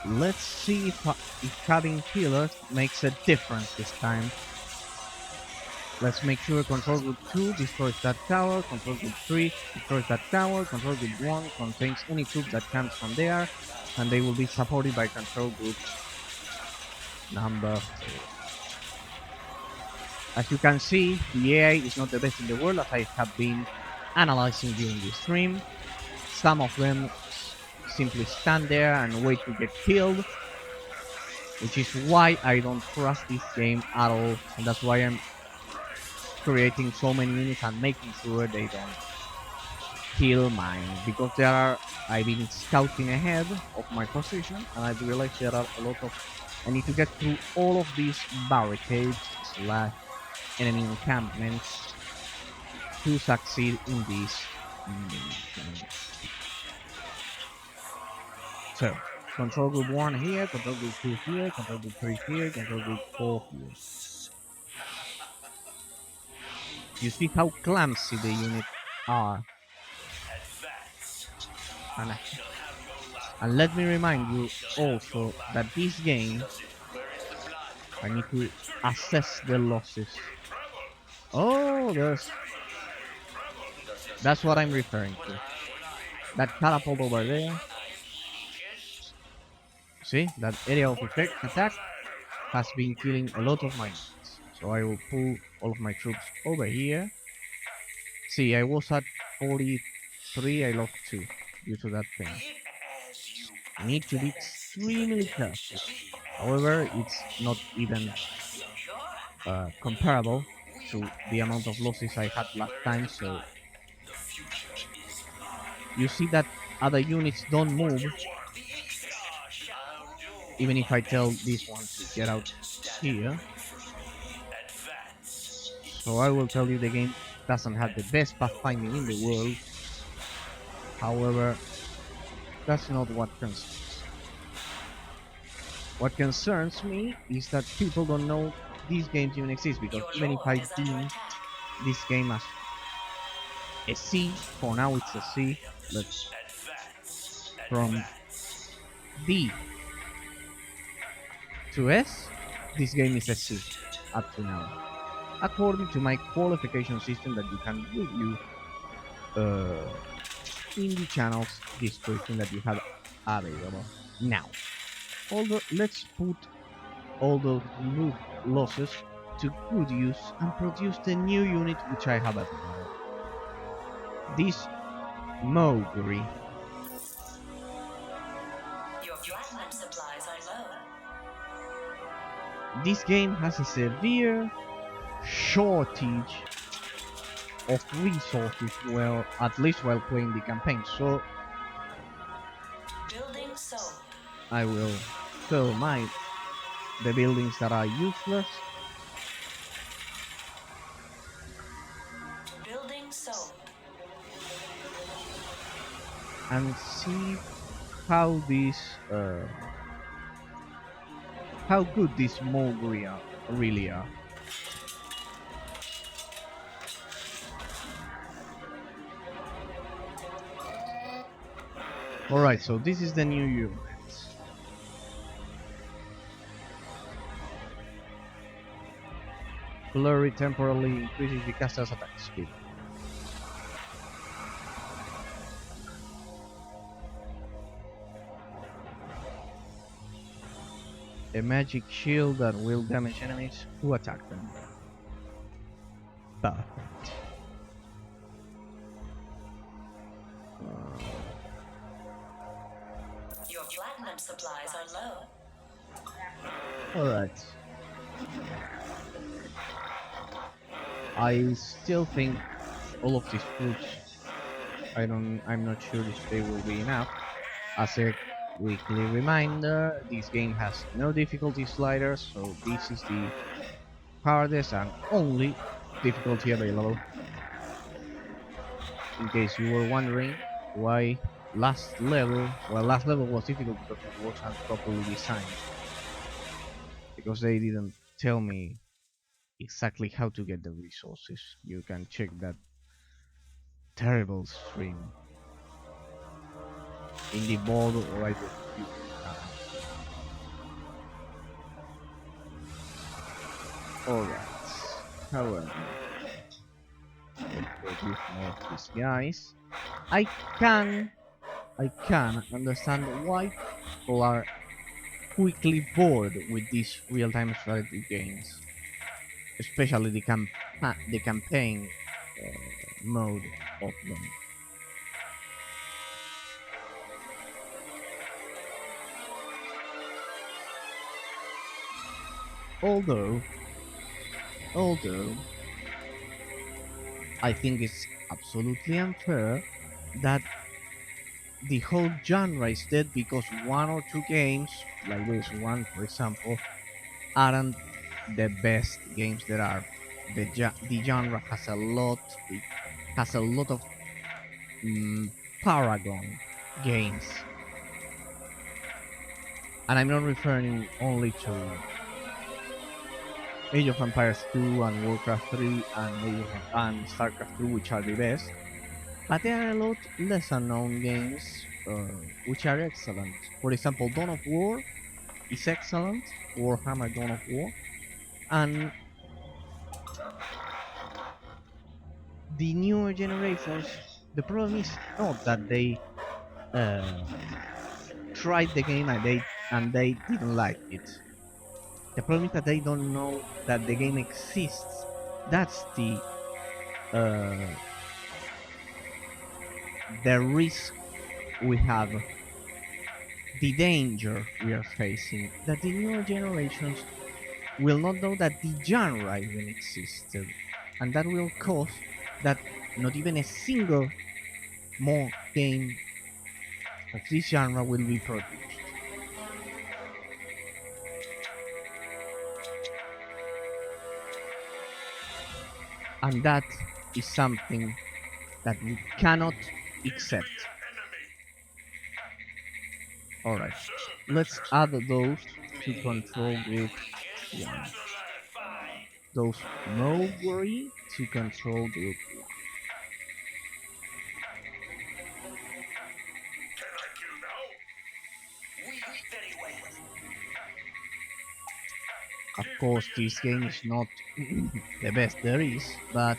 Let's see if having healers makes a difference this time. Let's make sure control group 2 destroys that tower, control group 3 destroys that tower, control group 1 contains any troops that comes from there, and they will be supported by control group number 4. As you can see, the AI is not the best in the world, as I have been analyzing during the stream. Some of them simply stand there and wait to get killed, which is why I don't trust this game at all, and that's why I'm creating so many units and making sure they don't kill mine, because I've been scouting ahead of my position, and I've realized there are a lot of I need to get through all of these barricades slash enemy encampments to succeed in this mission. So, control group 1 here, control group 2 here, control group 3 here, control group 4 here. You see how clumsy the units are. Advance. And, I shall have your and life. let me remind I you shall have your also blood. that this game, Does it? Where is the blood? I need Cover. to To the assess the attack. losses. We travel. Oh, To the attack. We travel. Does it? that's what I'm referring When to. I That catapult over there, kiss. see, that area of What effect attack has been we killing a lot of my units. So I will pull all of my troops over here. See, I was at 43, I lost 2 due to that Be thing. it as you Need to be advance. The extremely day careful. shall be However, it's not even comparable we to the amount of losses I had last where is time, the so blood? The future is mine. you see that other units don't What move, you want? The Erazowr shall do. even if I tell this one to Advance. get out Stand here. ready for me. Advance. So I will tell you the game doesn't have the Have best no pathfinding in the world. mercy. However, that's not what concerns me. What concerns me is that people don't know these games even exist, because Your even if lord I is under deem attack. this game as a C, for now it's a I C, am the but advance. from Advance. D to S, this game is a C Excited. up to now, according to my qualification system that you can review uh, in the channel's description that you have available. Now, although let's put all those losses to good use and produce the new unit which I have admired. This Mowgli. Your platinum supplies are low. This game has a severe shortage of resources, well, at least while playing the campaign, so Building sold. I will sell the buildings that are useless Building sold. and see how this how good these Mowgli really are. Alright, so this is the new unit. Flurry temporarily increases the caster's attack speed. A magic shield that will damage enemies who attack them. Perfect. Your platinum supplies are low. Alright. I still think all of these troops, I'm not sure if they will be enough. As a weekly reminder, this game has no difficulty sliders, so this is the hardest and only difficulty available. In case you were wondering why last level was difficult because it wasn't properly designed. Because they didn't tell me exactly how to get the resources. You can check that terrible stream in the board right of you. Alright. However, let's produce more of these guys. I can I can understand why people are quickly bored with these real-time strategy games, especially the campaign mode of them. Although, although I think it's absolutely unfair that the whole genre is dead because one or two games, like this one for example, aren't the best games there are. The genre has a lot of mm, paragon games, and I'm not referring only to Age of Empires 2 and Warcraft 3 and and Starcraft 2, which are the best, but there are a lot lesser known games which are excellent. For example, Dawn of War is excellent, Warhammer Dawn of War, and the newer generations. The problem is not that they uh, tried the game and they didn't like it. The problem is that they don't know that the game exists. That's uh, the risk we have, the danger we are facing. That the newer generations will not know that the genre even existed, and that will cause that not even a single more game of this genre will be produced. And that is something that we cannot accept. Alright, let's add those to control group 1. Those Mowgli to control group 1. Of course, this game is not the best there is, but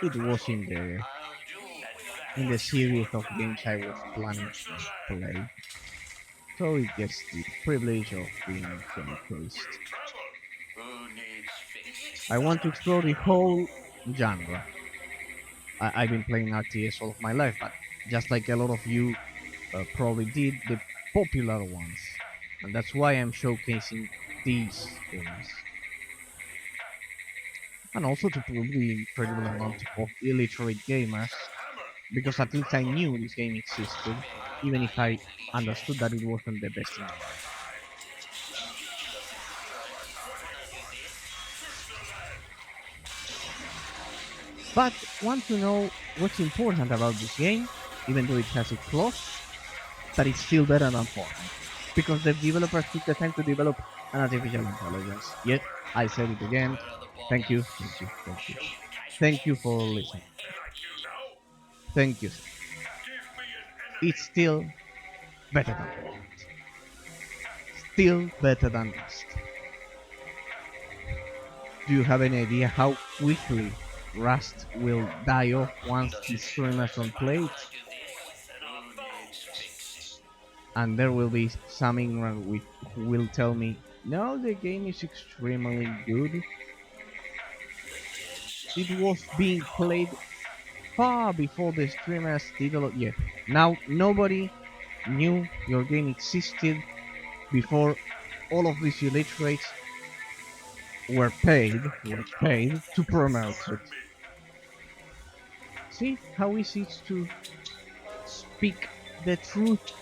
it was in the series of games I was planning to play, so it gets the privilege of being showcased. I want to explore the whole genre. I've been playing RTS all of my life, but just like a lot of you probably did, the popular ones, and that's why I'm showcasing these games, and also to prove the incredible amount of illiterate gamers, because at least I knew this game existed, even if I understood that it wasn't the best in the world. But want to know what's important about this game, even though it has its flaws, that it's still better than Fortnite. Because the developers took the time to develop an artificial intelligence. Yet, I said it again. Thank you, thank you, thank you. Thank you for listening. Thank you. It's still better than Fortnite. Still better than Rust. Do you have any idea how quickly Rust will die off once the streamers don't play it? And there will be some ignorant who will tell me, no, the game is extremely good. It was being played far before the streamers did a lot. Yeah, now nobody knew your game existed before all of these illiterates were paid to promote it. See how easy it's to speak the truth.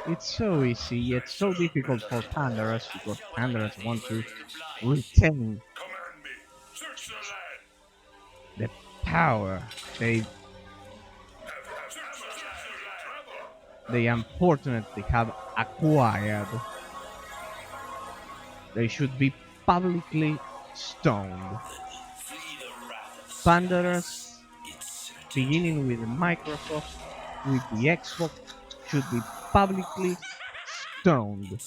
It's so easy, yet so difficult for panderers, because panderers want to retain the power they unfortunately have acquired. They should be publicly stoned. Panderers beginning with Microsoft, with the Xbox, should be publicly stoned. No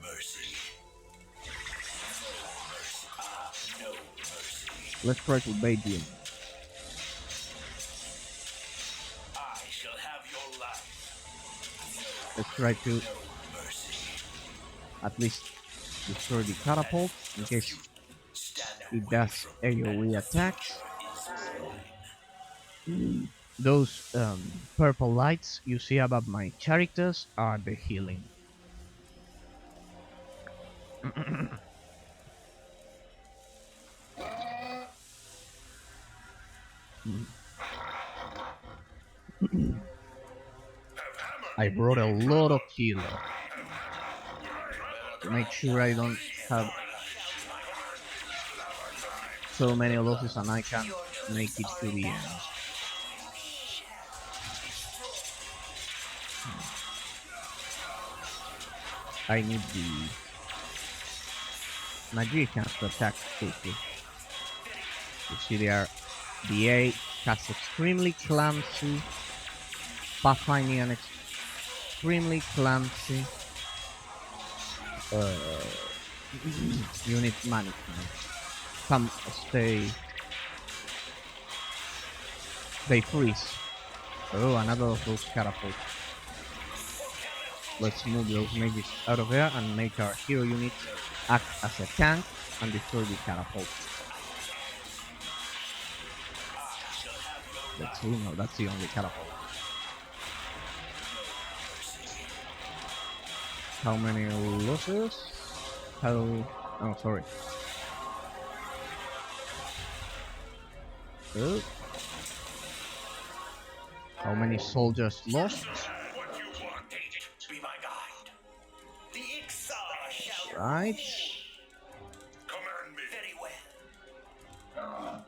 mercy. No mercy. Let's try to bait the enemy. I shall have your life. Let's try to No mercy. at least destroy the catapult in case Stand it away does from AoE the attacks. future is mine. Those purple lights you see above my characters are the healing. I brought a lot of healer to make sure I don't have so many losses and I can make it to the end. I need the magicians to attack quickly. You see there, the A has extremely clumsy pathfinding and extremely clumsy unit management. Some they freeze. Oh, another of those catapults. Let's move those mages out of there and make our hero units act as a tank and destroy the catapult. Let's see, no, that's the only catapult. How many losses? Oh, sorry. Oh. How many soldiers lost? What you want, be my guide. The Erazowr shall Right. command me. Very well.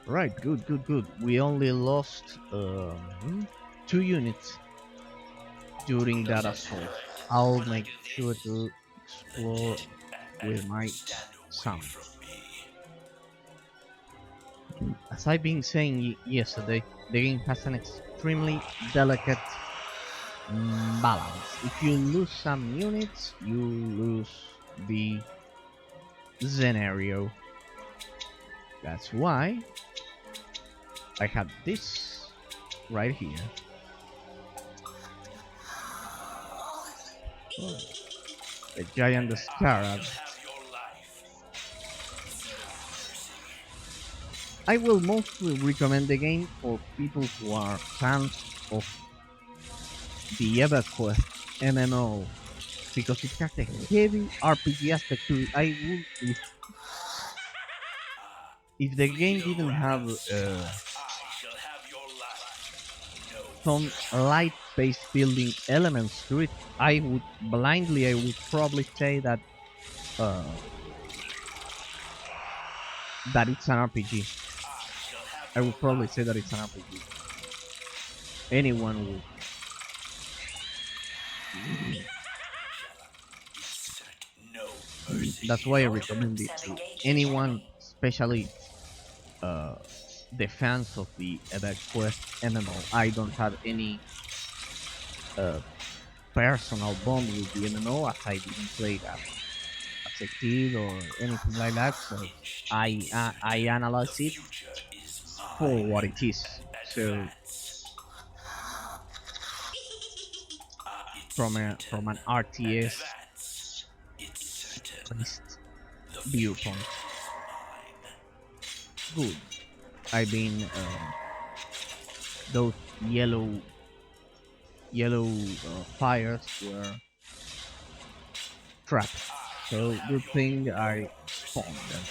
Right, good. We only lost 2 units during that assault. I'll make sure to explore with my son. As I've been saying yesterday, the game has an extremely delicate balance. If you lose some units, you lose the scenario. That's why I have this right here. The giant scarab. I will mostly recommend the game for people who are fans of the EverQuest MMO because it has a heavy RPG aspect to it. If the game didn't have some light-based building elements to it, I would probably say that that it's an RPG. I would probably say that it's an RPG. Anyone would. That's why I recommend it to anyone, especially the fans of the EverQuest MMO. I don't have any personal bond with the MMO as I didn't play that as a kid or anything like that. So I analyze it for what it is. So from an RTS viewpoint, good. I've been those yellow fires were trapped. So good thing I spawned them.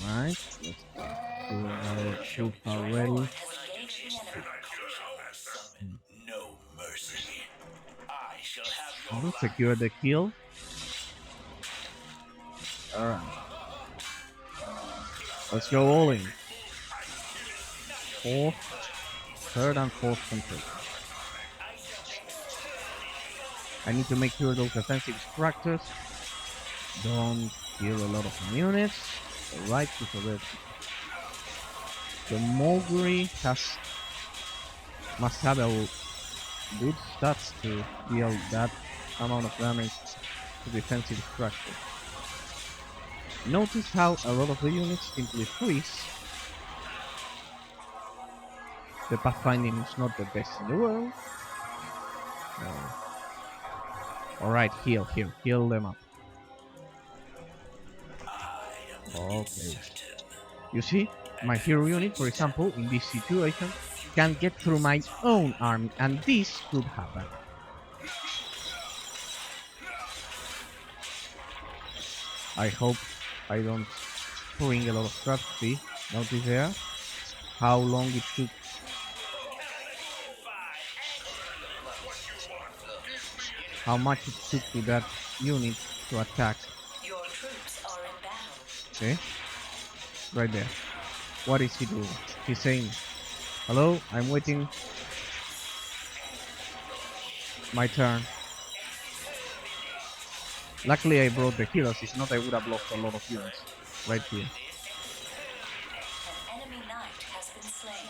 Alright, let's do another shoot already. No mercy. I shall have your I'll secure the kill. Alright. Let's go all in. Third and fourth complete. I need to make sure those defensive structures don't kill a lot of my units. Alright, so the Mulberry must have a good stats to deal that amount of damage to defensive structures. Notice how a lot of the units simply freeze. The pathfinding is not the best in the world. Alright, heal them up. Okay. You see, my hero unit, for example, in this situation, can get through my own army, and this could happen. I hope I don't bring a lot of traps. See, notice there how long it took, how much it took to that unit to attack. Your troops are in battle. See, right there. What is he doing? He's saying, "Hello, I'm waiting my turn." Luckily, I brought the healers. If not, I would have lost a lot of units right here. An enemy knight has been slain.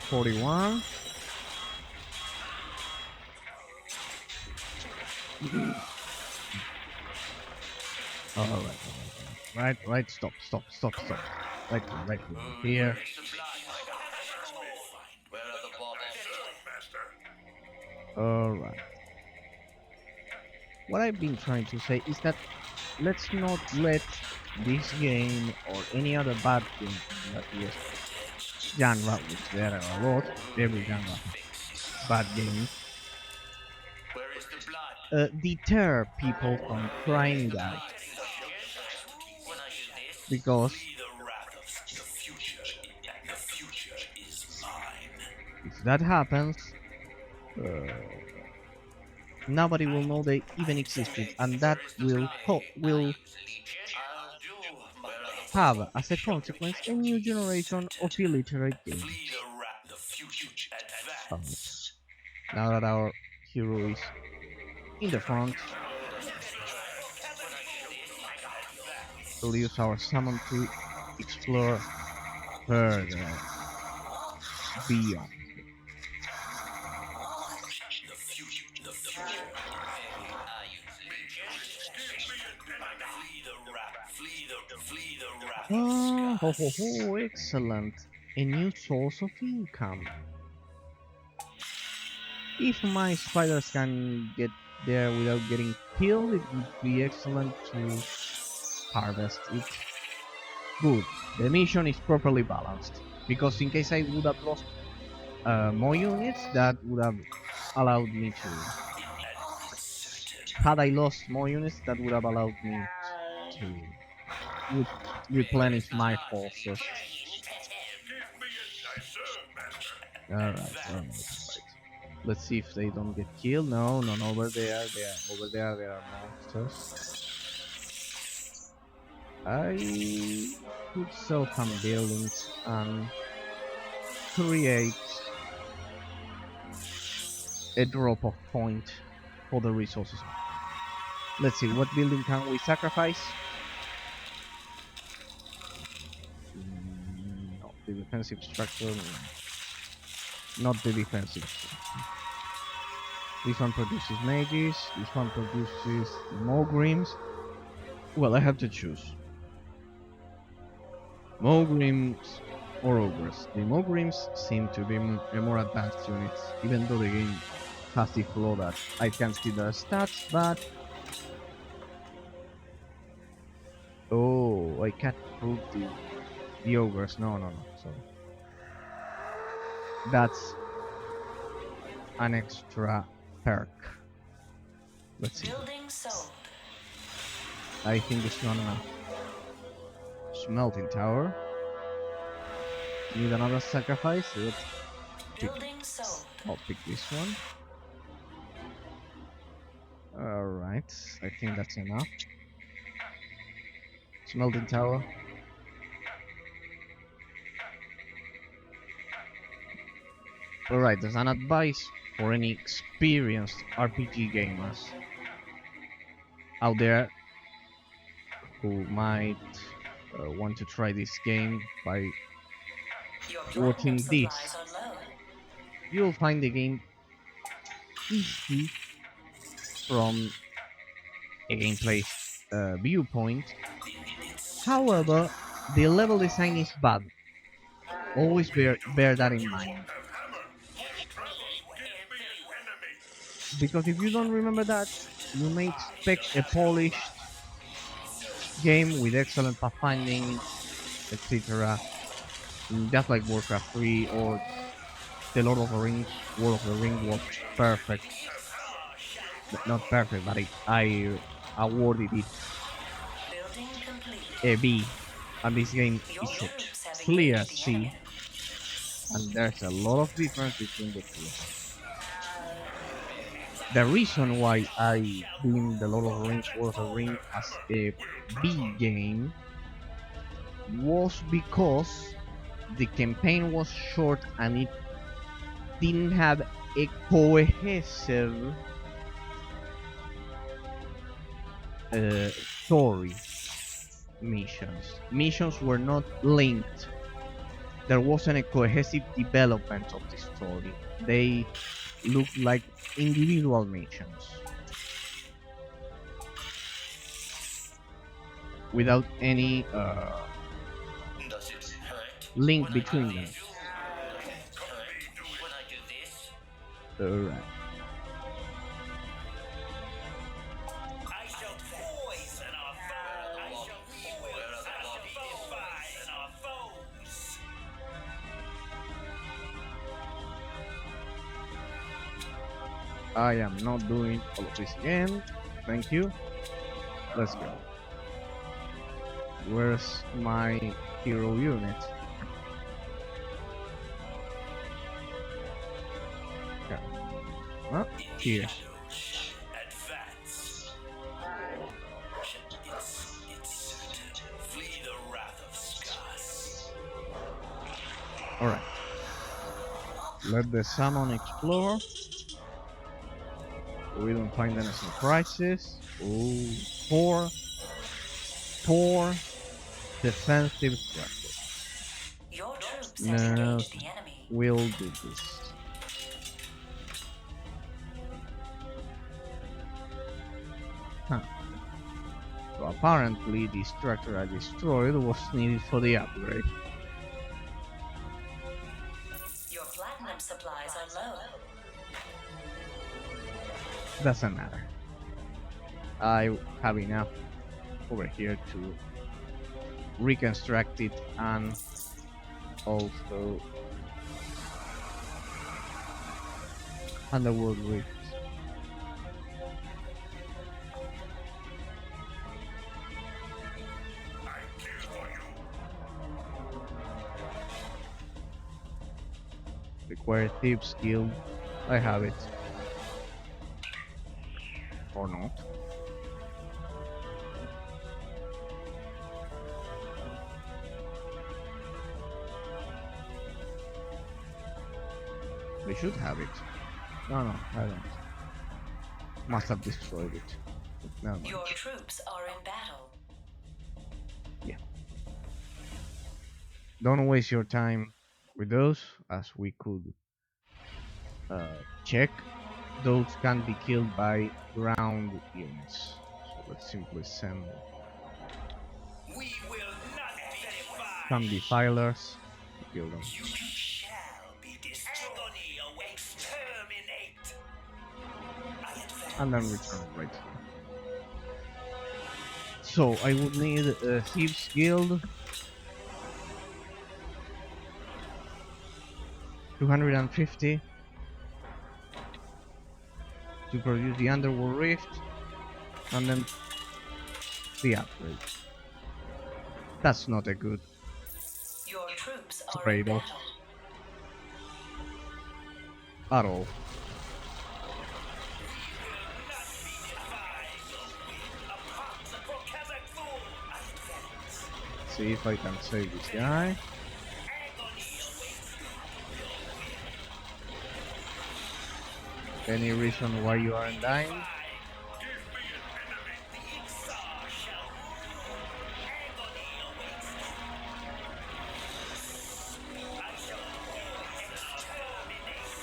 41. Alright, right, stop. Right here. Alright. What I've been trying to say is that let's not let this game or any other bad game that is genre, which there are a lot, every genre has bad games, deter people from trying that. Because if that happens, nobody will know they even existed, and that will have as a consequence a new generation of illiterate gamers. Um, now that our hero is in the front, we'll use our summon to explore further beyond. Oh, excellent. A new source of income. If my spiders can get there without getting killed, it would be excellent to harvest it. Good. The mission is properly balanced. Because in case I would have lost more units, that would have allowed me to... Had I lost more units, that would have allowed me to replenish my forces. Alright. Let's see if they don't get killed. No, over there, there are monsters. I could sell some buildings and create a drop-off point for the resources. Let's see, what building can we sacrifice? No, the defensive structure. Not the defensive structure. This one produces mages, this one produces Mogrims. Well, I have to choose. Mogrims or ogres. The Mogrims seem to be a more advanced unit, even though the game has the flaw that I can see their stats, but... Oh, I can't prove the ogres. No, sorry. That's an extra perk. Let's see. Building sold. I think it's not enough. Smelting tower. Need another sacrifice. Building sold. I'll pick this one. Alright, I think that's enough. Smelting tower. Alright, as an advice for any experienced RPG gamers out there who might want to try this game by Your platinum watching supplies this, are low. you'll find the game easy from a gameplay viewpoint. However, the level design is bad. Always bear that in mind. Because if you don't remember that, you may expect a polished game with excellent pathfinding, etc. Just like Warcraft 3 or the Lord of the Rings. World of the Ring was perfect. Not perfect, but I awarded it Building complete. a B. And this game Your is a troops have clear engaged the C. enemy. And there's a lot of difference between the two. The reason why I deem the Lord of the Rings World of the Ring as a B game was because the campaign was short and it didn't have a cohesive story. Missions were not linked. There wasn't a cohesive development of the story. They looked like individual missions without any Does it hurt link when I do between them. this? Does it hurt when I do this? Alright. I shall poison our foes. I shall poison our foes. I am not doing all of this again. Thank you. Let's go. Where's my hero unit? Okay. Well, here. Advance. It's certain. Flee the wrath of Skas. Alright. Let the summon explore. We don't find any surprises. Ooh, four defensive structures. Your troops have No, engaged the enemy. we'll do this. Huh. So apparently the structure I destroyed was needed for the upgrade. Your platinum supplies are low. Doesn't matter. I have enough over here to reconstruct it and also Underworld Rift. Require Thieves Guild. I have it. Or not. They should have it. No, I don't. Must have destroyed it. Never mind. Your troops are in battle. Yeah. Don't waste your time with those, as we could check. Those can be killed by ground units. So let's simply send We will not be defied. some defilers to kill them. You shall be destroyed. Agony awaits. Exterminate. I advance. And then return right here. So I would need a Thieves Guild. 250 to produce the Underworld Rift and then the upgrade. That's not a good Your troops are in trade-off battle. at all. See if I can save this guy. Any reason why you aren't dying? Give me an enemy. The Erazowr shall rule. Agony awaits them. I shall exterminate.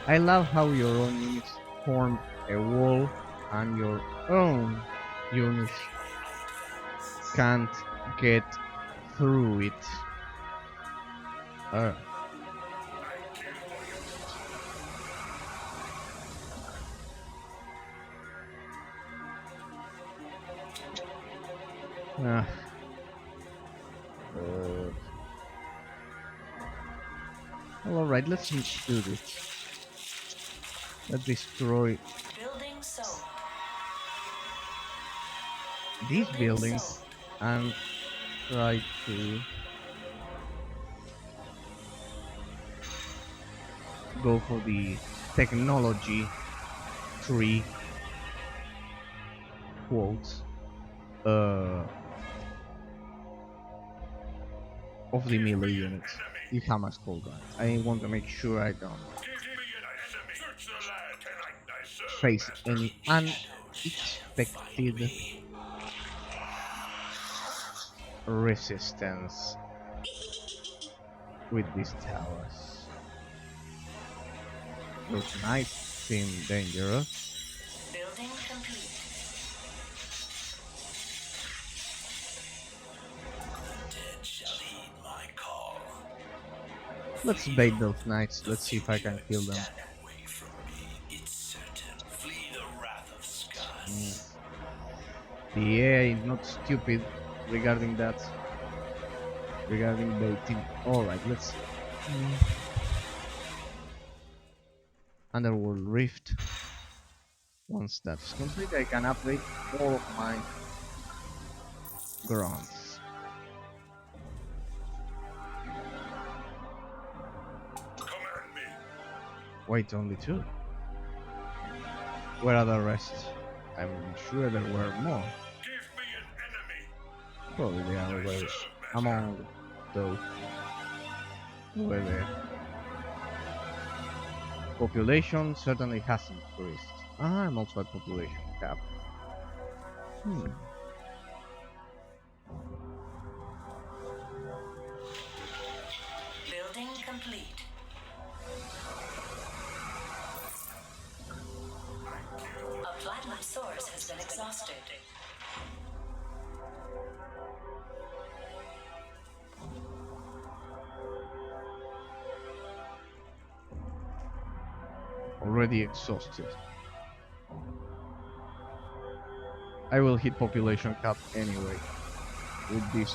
I love how your own units form a wall and your own units Anyway, I advance. can't get through it. Uh, I kill for you. uh, uh, well, alright, let's do this. Let's destroy Building sold. this Building building sold. and try to go for the technology tree quotes uh, of the Give melee me an units. enemy. The Hamas called that. I want to make sure I don't Give me an enemy. Search the land. Can I serve, face master? any Shadows shall find unexpected me. resistance with these towers. Those knights seem dangerous. Building complete. The dead shall heed my call. Let's bait those knights. Let's see if I can kill them. Stand away from me. It's certain. Flee the wrath of Mm. Skars. The AI is not stupid regarding that. Regarding baiting. Alright, let's see. Underworld Rift. Once that's complete, I can upgrade all of my grants. Command me. Wait, only two? Where are the rest? I'm sure there were more. Give me an enemy. Probably they are over among those over there. Population certainly has increased. I'm also at population cap. Building complete. A platinum source has been exhausted. Already exhausted. I will hit population cap anyway with these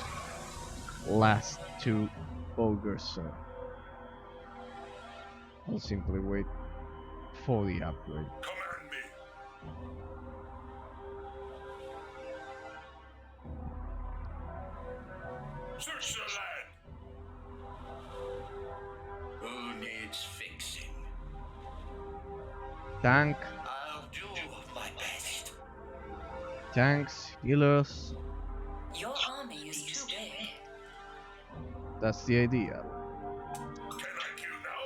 last two ogres, so I'll simply wait for the upgrade. Command me. Search the land. Who needs fixing? Tank, I'll do my best. tanks, healers, Your army is too big. that's the idea. Can I kill now?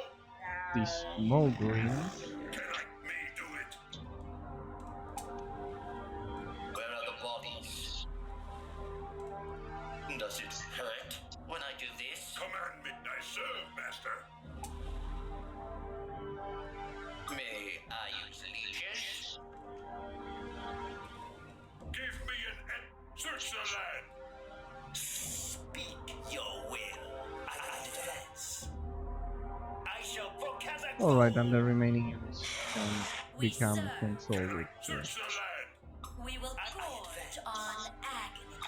These small greens, Can I me do it? Where are the bodies? Does it hurt when I do this? Command me, I serve, master. May I use leeches? Give me search the land. Speak your will. I advance. I shall forecast. alright, and the remaining units can become controlled with Search the land. We will gorge on agony.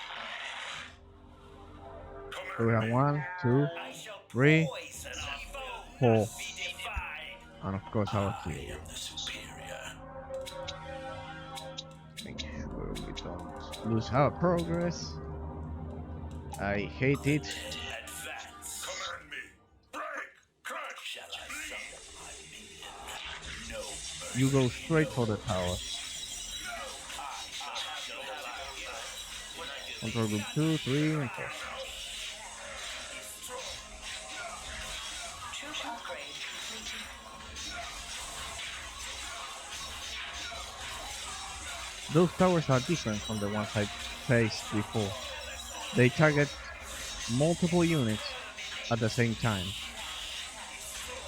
so we have 1, 2, I shall 3, poison our 4, foes. Be defied. and of course our I healer. am the superior. Make sure we don't lose our progress. I hate it. Advance. Command me. Break. Crush. Shall I summon my minion? No mercy. You go straight for the tower. Control group 2, 3, and 4. Troop upgrade Those towers are different from the ones I faced before. They target multiple units at the same time.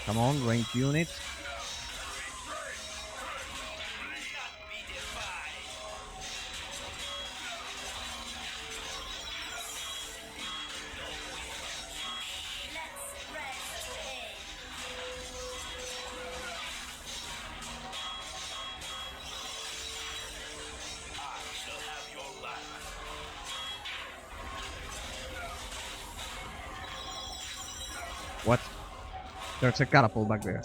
Come on, ranged units. What? There's a catapult back there.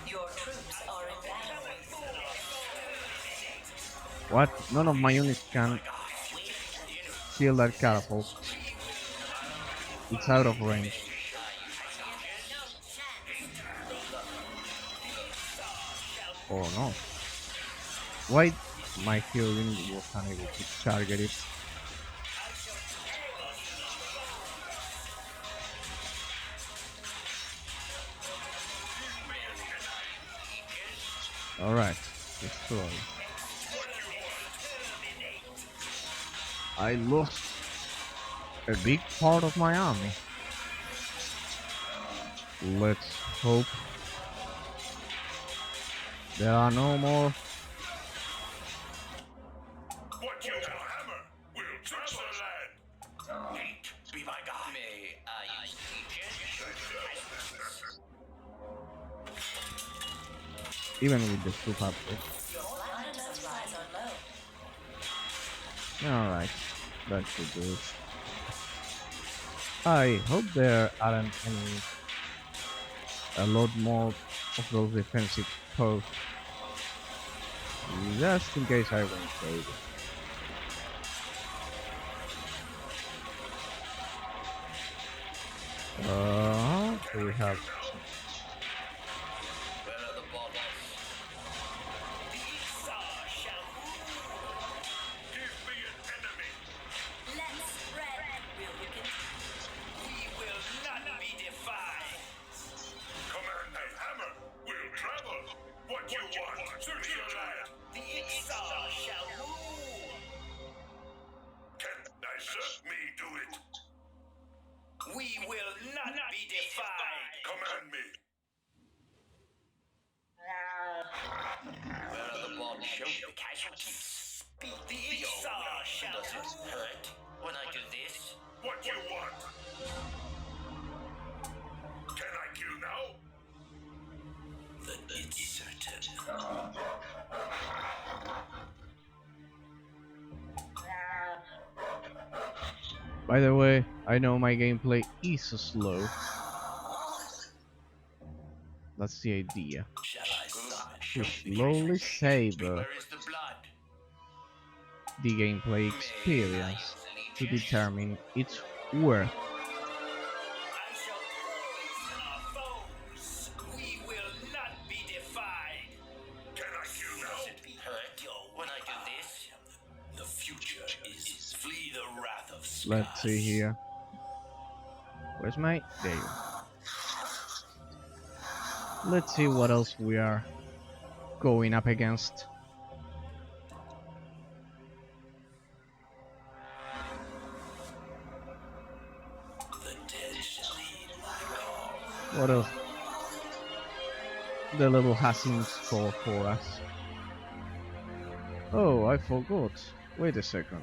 Your troops are in battle. What? None of my units can kill that catapult. It's out of range. Oh no. Why my hero unit was unable to target it? Alright, destroy. I lost a big part of my army. Let's hope there are no more. What you want? Hammer will trouble the land. Hate be my god. May I use Even with the soup upgrade. Your platinum supplies are low. Alright, that should do it. I hope there aren't a lot more of those defensive posts. Just in case I won't save it. We have Where are the borders? The Erazowr shall rule. Give me an enemy. Let's spread. We will not be defied. Command me. Hammer will travel. What you want? Search your land. The Erazowr shall rule. Can I serve me do it? We will not be defied. Command me. Where are the bodies? Show me the casualties. The Erazowr shall Does it hurt when I do this? What you want? Can I kill now? Then it's certain. By the way, I know my gameplay is slow. That's the idea. Shall I To slowly savor Where is the blood? the gameplay experience to determine its worth. I shall poison our foes. We will not be defied. Can I kill now? Does it hurt when I do this? The future is flee the wrath of Scars. Let's see here. Where's my... There you go. Let's see what else we are going up against. The dead shall heed my call. What else the level has in store for us? Oh, I forgot. Wait a second.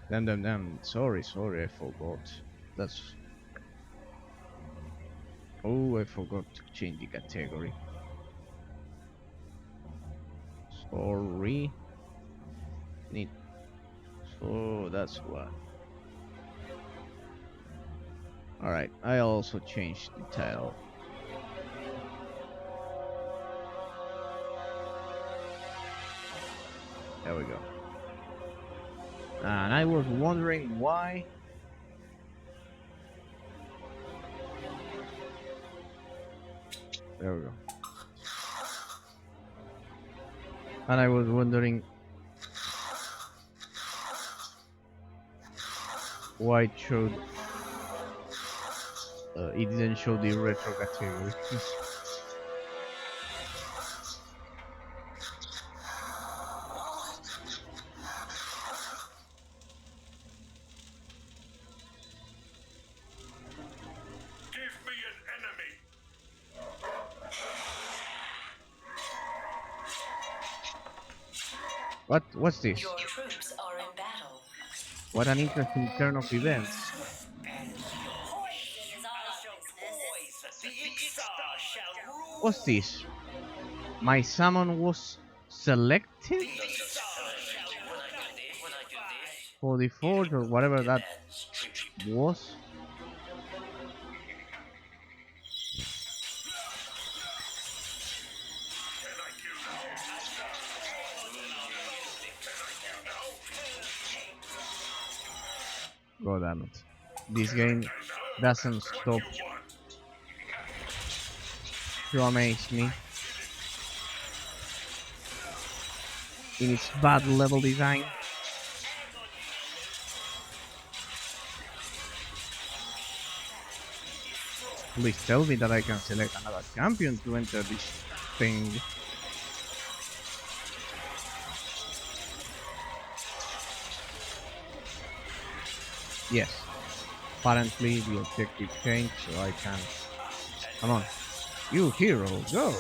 Damn. Sorry, I forgot. That's... Oh, I forgot to change the category. Sorry. Need... So that's what. Alright, I also changed the title. There we go. And I was wondering why. There we go. And I was wondering why it showed it didn't show the retro category. Give me an enemy. What's this? Your troops are in battle. What an interesting turn of events. The Erazowr shall rule. What's this? My summon was selected for the forge or whatever that was. Can I kill now? Can I kill now? God damn it. This game doesn't stop What you want? to amaze me in its bad level design. Please tell me that I can select another champion to enter this thing. Yes. Apparently the objective changed, so I can... Come on. You hero, go!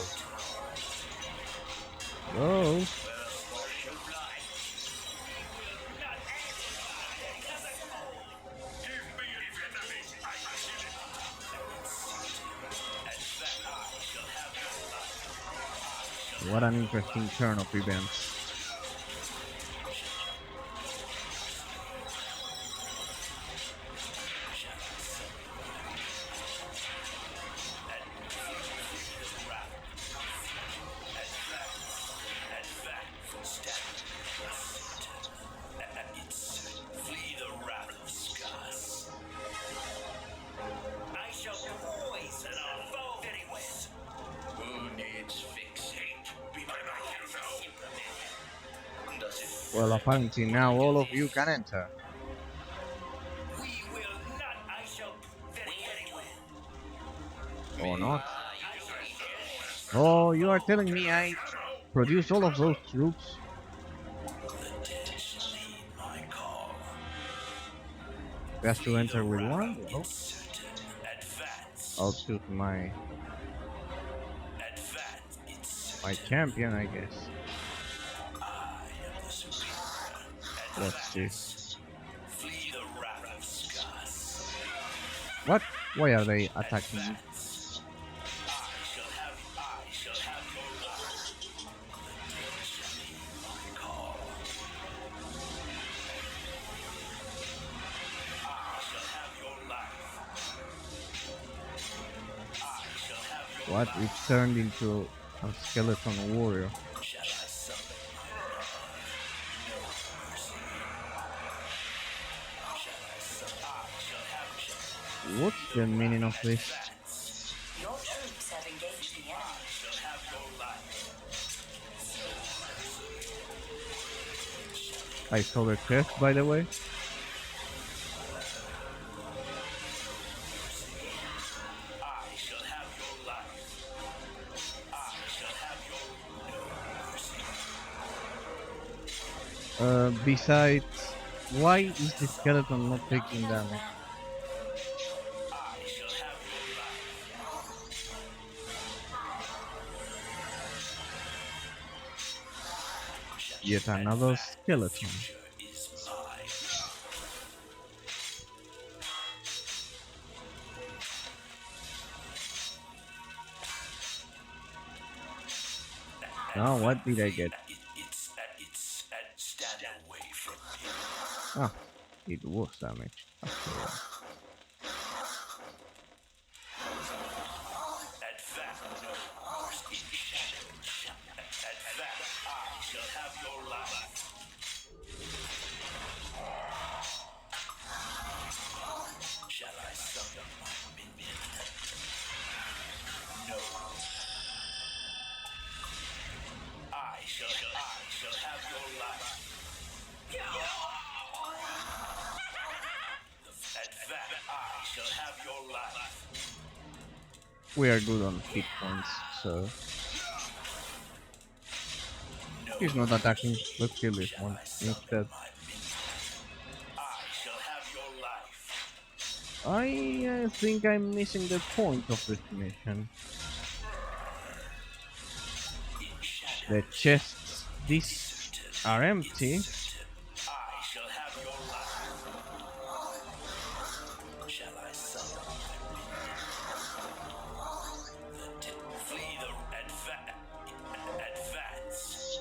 Go! Give me an enemy. I kill it. What an interesting turn of events. Flee the wrath of Scars. I shall poison our foe very well. Who needs fixing? Be my Does it? Well, apparently now all of you can enter. We will not. I shall very well. Or not. Oh, you are telling me I produce all of those troops? My call. Just to enter with one? Well, Advance. I'll choose my champion, I guess. Let's see. Flee the wrath of Scars. What? Why are they attacking me? I shall have your life. My call. I shall have your life. I shall have your What? It turned into a skeleton warrior. Shall I summon What's the meaning of this? Your troops have engaged the enemy. I saw the chest, by the way. I shall have your life. I shall have your Besides, why is the skeleton not taking damage? I shall have your life. Yet another skeleton. Is mine. Now, what did I get? It's stand away from me. Ah, it was damage. After all. Advance. Advance. I shall have your life. Shall I summon my minion? No. I shall have your life. The have your life. We are good on hit points, so No he's not attacking. Let's kill this shall one I summon instead. my minion. I shall have your life. I think I'm missing the point of this mission. In The shadows, chests, it's these certain, are it's empty. certain. I shall have your life. Shall I summon my minion? Flee the advance.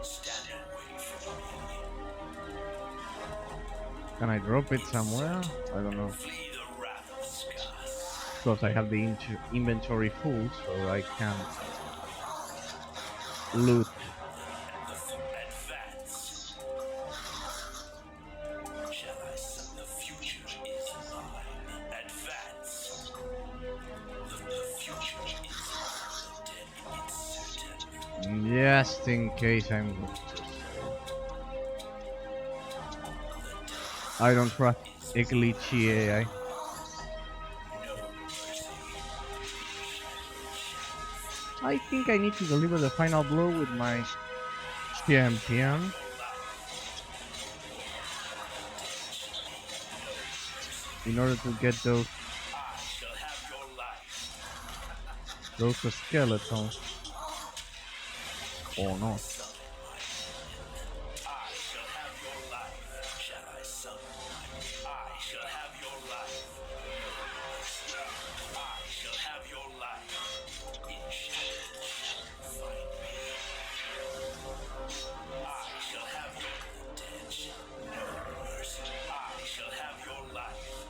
Stand away from me. Can I drop it somewhere? I don't know. Flee the wrath of Skas. Because I have the inventory full, so I can loot. Advance. Shall I summon? The future is mine. Advance. The future is mine. The dead, it's certain. Just in case I'm going to say. I don't trust a glitchy AI. No mercy. I think I need to deliver the final blow with my champion in order to get those I shall have your life. skeletons. Or not. I shall have your life. Shall I summon my? I shall have your life. I shall have your life. In shadows, find me. I shall have your dead. No mercy. I shall have your life.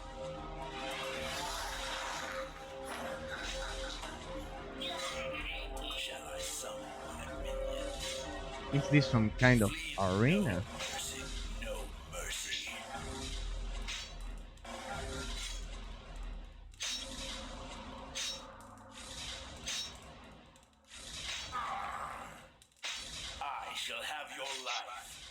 Shall I summon my minion? Is this some kind of arena? Mercy, no mercy. I shall have your life.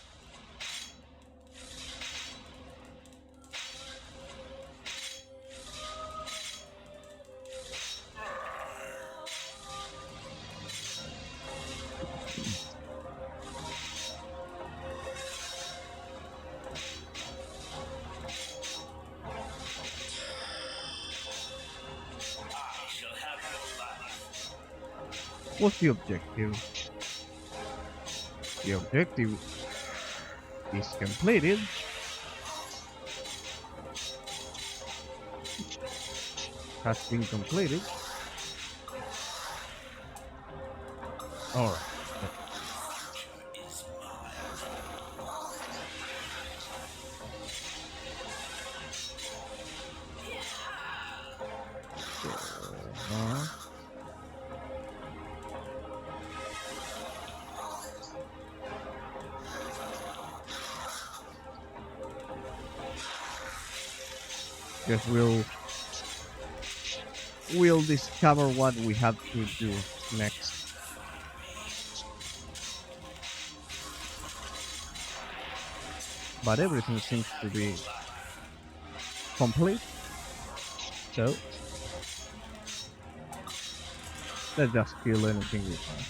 I shall have your life. What's the objective? The objective is completed. Has been completed. Alright. Is Uh, guess we'll discover what we have to do next. But everything seems to be complete. So let's just kill anything we find.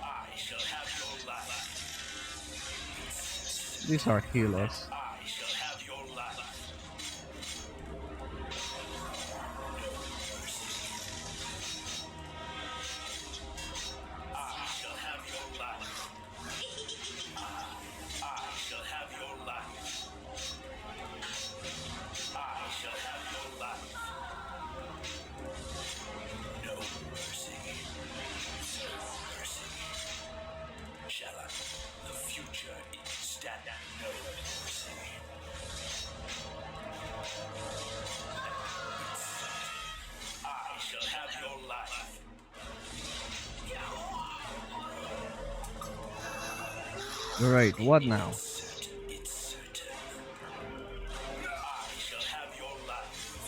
I shall have your life. These are healers. I shall have your life. I shall have your life. I shall have your life. I shall have your life. No mercy. No mercy. Shall I? The future is stand. No mercy. I shall have your life. Alright, what now? It's certain. I shall have your life.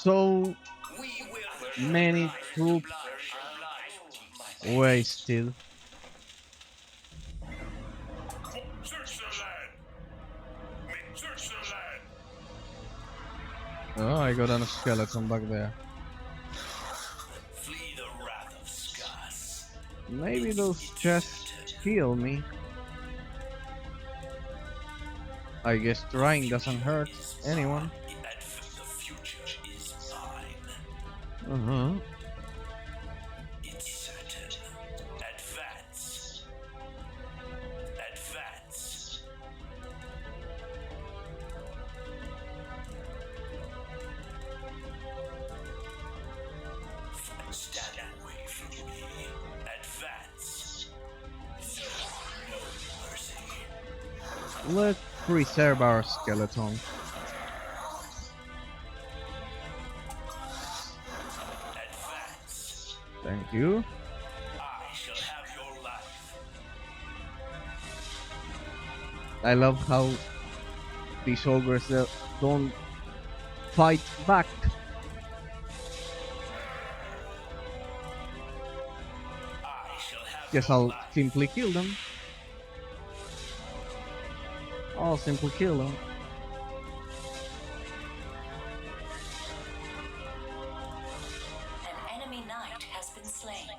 So We will many troops wasted. search the land. Search the land. Oh, I got a skeleton back there. Flee the wrath of Skas. Maybe those chests heal me. I guess trying doesn't hurt anyone. The future is mine. Uh-huh. It's certain. Advance. Advance. Stand away from me. Advance. No mercy. Let's preserve our skeleton. Advance. Thank you. I shall have your life. I love how these ogres don't fight back. I shall have Guess your I'll life. simply kill them. I'll simply kill them. An enemy knight has been slain.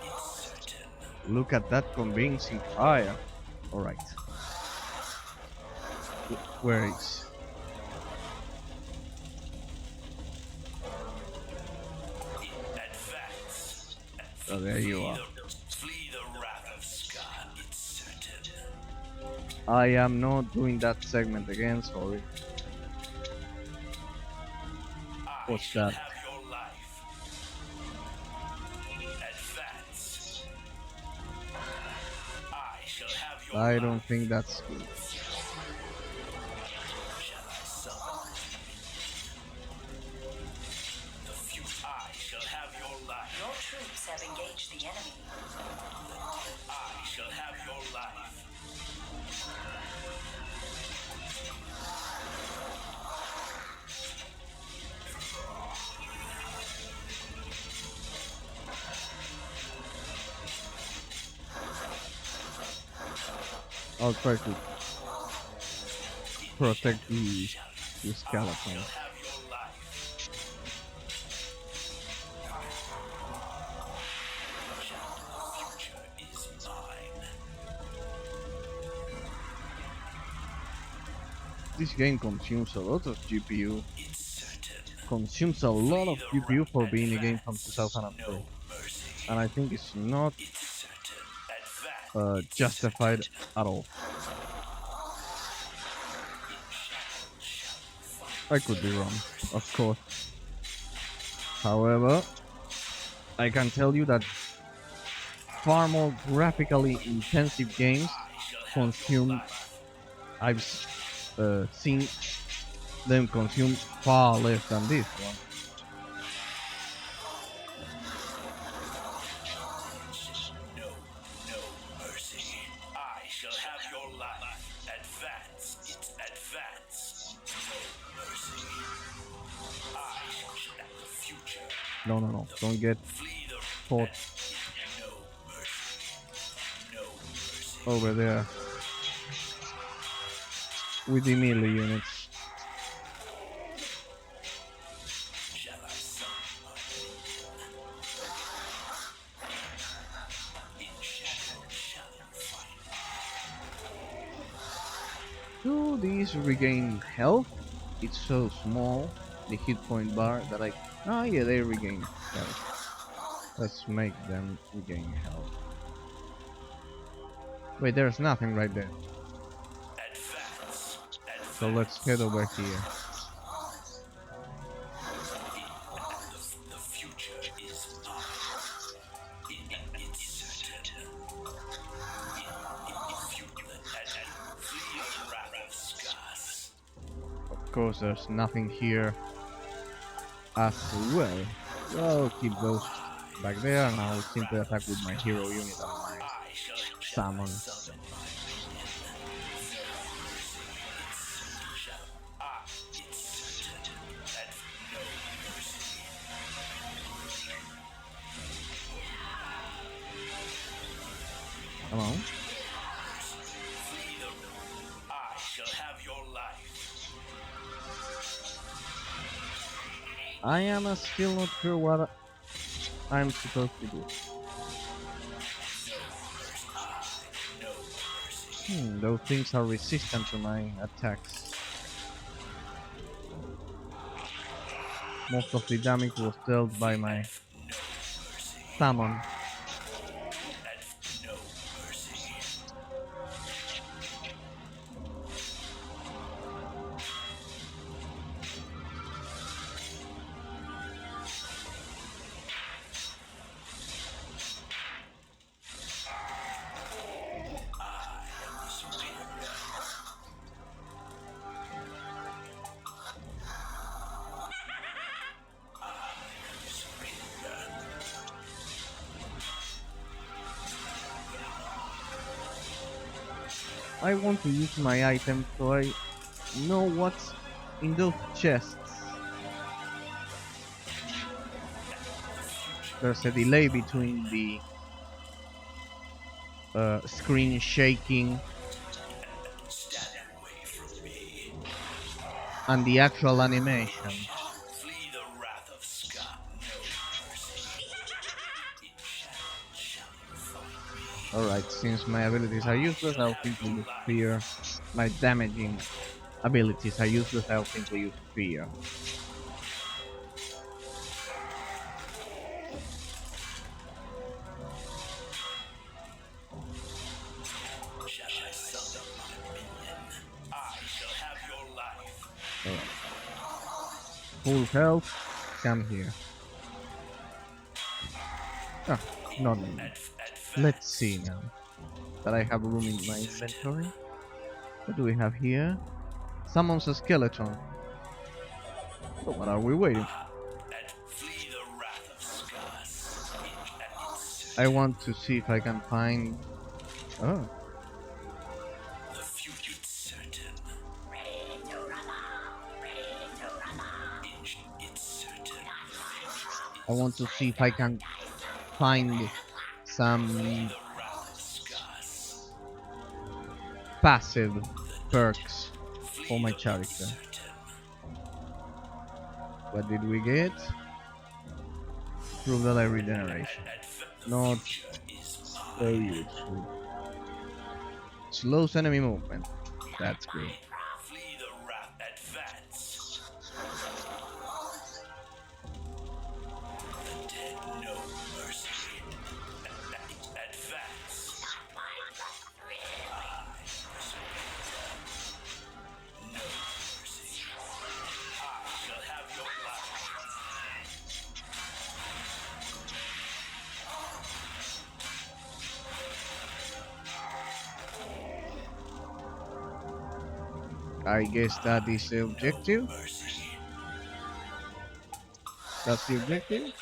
It's certain. Look at that convincing fire. Alright. Where is? Advance. Oh, there you are. Flee the wrath of Scar. It's certain. I am not doing that segment again, sorry. I What's shall that? have your life. Advance. I shall have your I life. don't think that's good. Shall I summon? The future. I shall have your life. Your troops have engaged the enemy. I shall have your life. I'll try to protect the skeleton. Have your life. The future is mine. This game consumes a lot of GPU. It's certain. Consumes a lot of GPU for being a game from 2003. No mercy. And I think it's not It's certain. Advance. justified at all. I could be wrong, of course. However, I can tell you that far more graphically intensive games consume. I've seen them consume far less than this one. No mercy. I shall have your life. Advance. It's advance. No mercy. I shall have the future. No, don't get Flee the caught no mercy. No mercy. over there with the melee units. Shall I summon my in shadow shall you find Do these regain health? It's so small, the hit point bar, that I... Oh yeah, they regain health. Let's make them regain health. Wait, there's nothing right there. advance. So let's head over here. The future is mine. It's certain. Flee the wrath of Skas. Of course, there's nothing here as well. I'll keep those back there, and I'll simply attack with my hero unit and my I shall summon. summon my it's Come on. I shall have your life. I am still not sure what I'm supposed to do. Those things are resistant to my attacks. Most of the damage was dealt by my summon. No mercy. I want to use my item so I know what's in those chests. There's a delay between the screen shaking Stand away from me. and the actual animation. Flee the wrath of Scott. No mercy. In shadow shall you find me. Alright, since my abilities are useless, I'll simply use fear. My damaging abilities are useless, I'll simply use fear. Shall I summon my minion? I shall have your life. Alright. Full health, come here. Ah, no, no, no. Let's see now that I have room in my inventory. What do we have here? Summons a skeleton. So what are we waiting for? Flee the wrath of Scott. I want to see if I can find... Oh, The future is certain. It's certain. I want to see if I can find some passive perks for my character. What did we get? Prove that I regeneration. Not very useful. Slows enemy movement. That's good. Flee the wrath. Advance. The dead no mercy. Advance. No mercy. I shall have your life. I guess that is the objective. Mercy. That's the objective.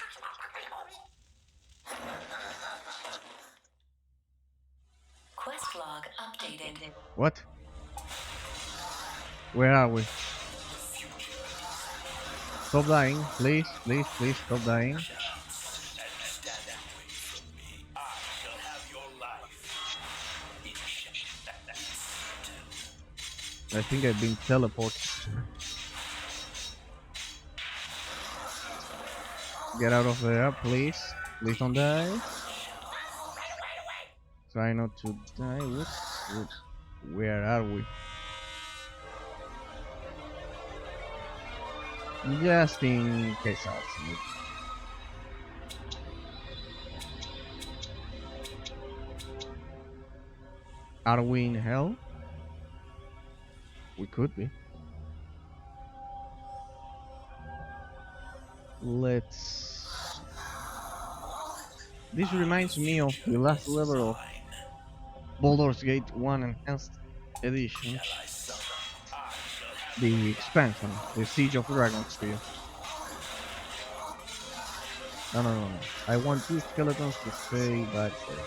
Quest log updated. What? Where are we? Stop dying, please, please, please stop dying. Stand away from me. I shall have your life. I think I've been teleported. Get out of there, please. Please don't die. Try not to die. What? Where are we? Just in case I'll see it. Are we in hell? We could be. Let's... This reminds me of the last level of Baldur's Gate 1 Enhanced Edition. The expansion, the Siege of Dragonspear. No, no, no, no. I want two skeletons to stay back there.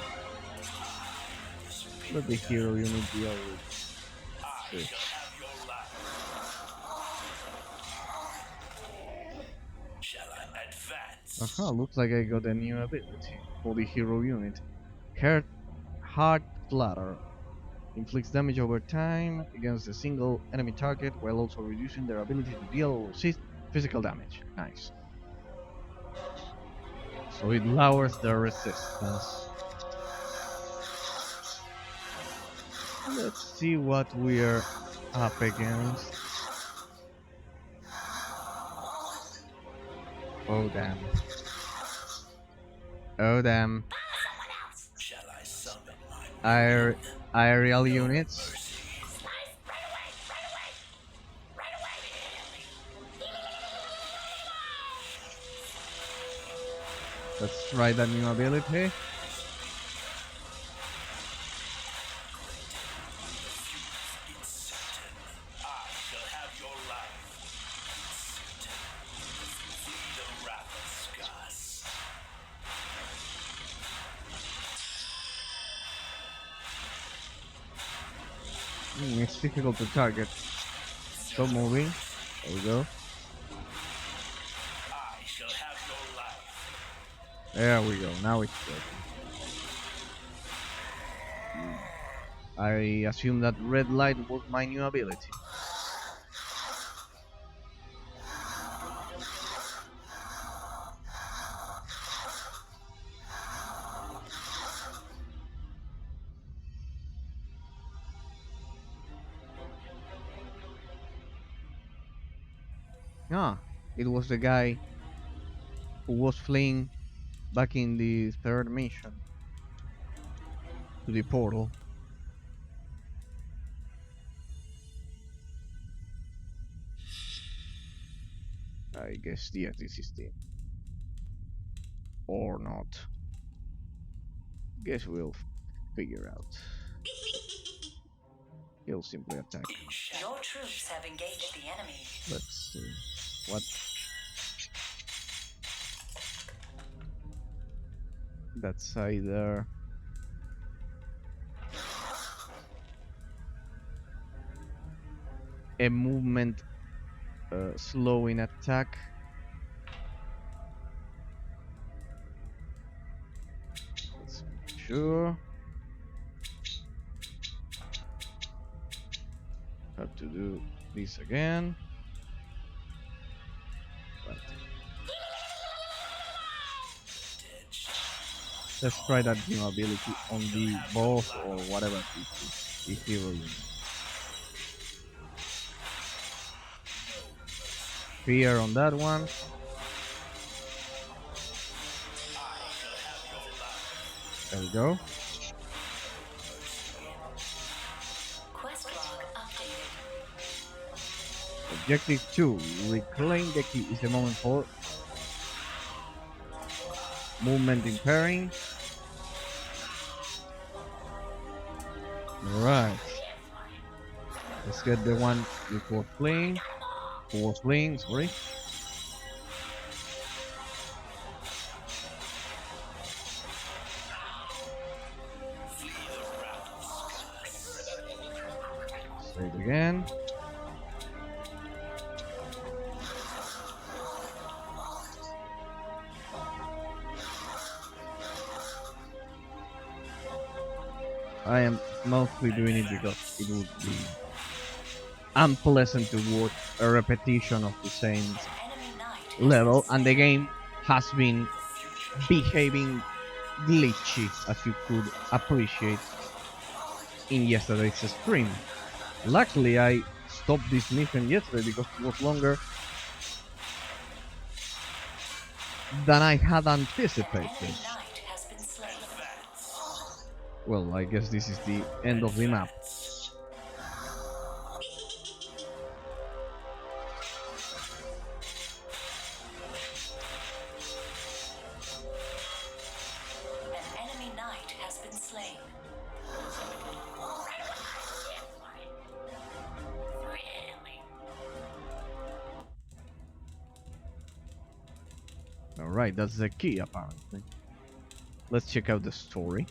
Let the hero unit deal with this. Shall I advance? Aha, looks like I got a new ability for the hero unit. Heart Flutter. Inflicts damage over time against a single enemy target while also reducing their ability to deal or resist physical damage. Nice. So it lowers their resistance. Let's see what we're up against. Oh damn. Oh damn. Shall I summon my Air minion? aerial No units. mercy. Let's try that new ability. It's certain. I shall have your life. It's certain. Flee the wrath of Skas. It's difficult to target. Stop moving. There we go. I shall have your life. There we go. Now it's working. I assume that red light was my new ability. Ah, it was the guy who was fleeing back in the third mission to the portal. I guess yes, this is the or not. Guess we'll figure out. He'll simply attack. Your troops have engaged the enemy. Let's see. What? That's either a movement slowing attack. Let's make sure. Have to do this again. Right. Let's try that new ability on the boss or whatever this is. The hero unit. Fear on that one. There we go. Quest log updated. Objective 2. Reclaim the key is the moment for movement in pairing. Alright. Let's get the one before fleeing. Who was fleeing, sorry. Say it again. I am mostly doing it because it would be unpleasant to watch a repetition of the same Enemy knight has level, been and the slain. game has been behaving glitchy, as you could appreciate in yesterday's stream. Luckily, I stopped this mission yesterday because it was longer than I had An anticipated. enemy knight has been slain. Well, I guess this is the end of the map. An enemy knight has been slain. Alright, that's the key apparently. Let's check out the story.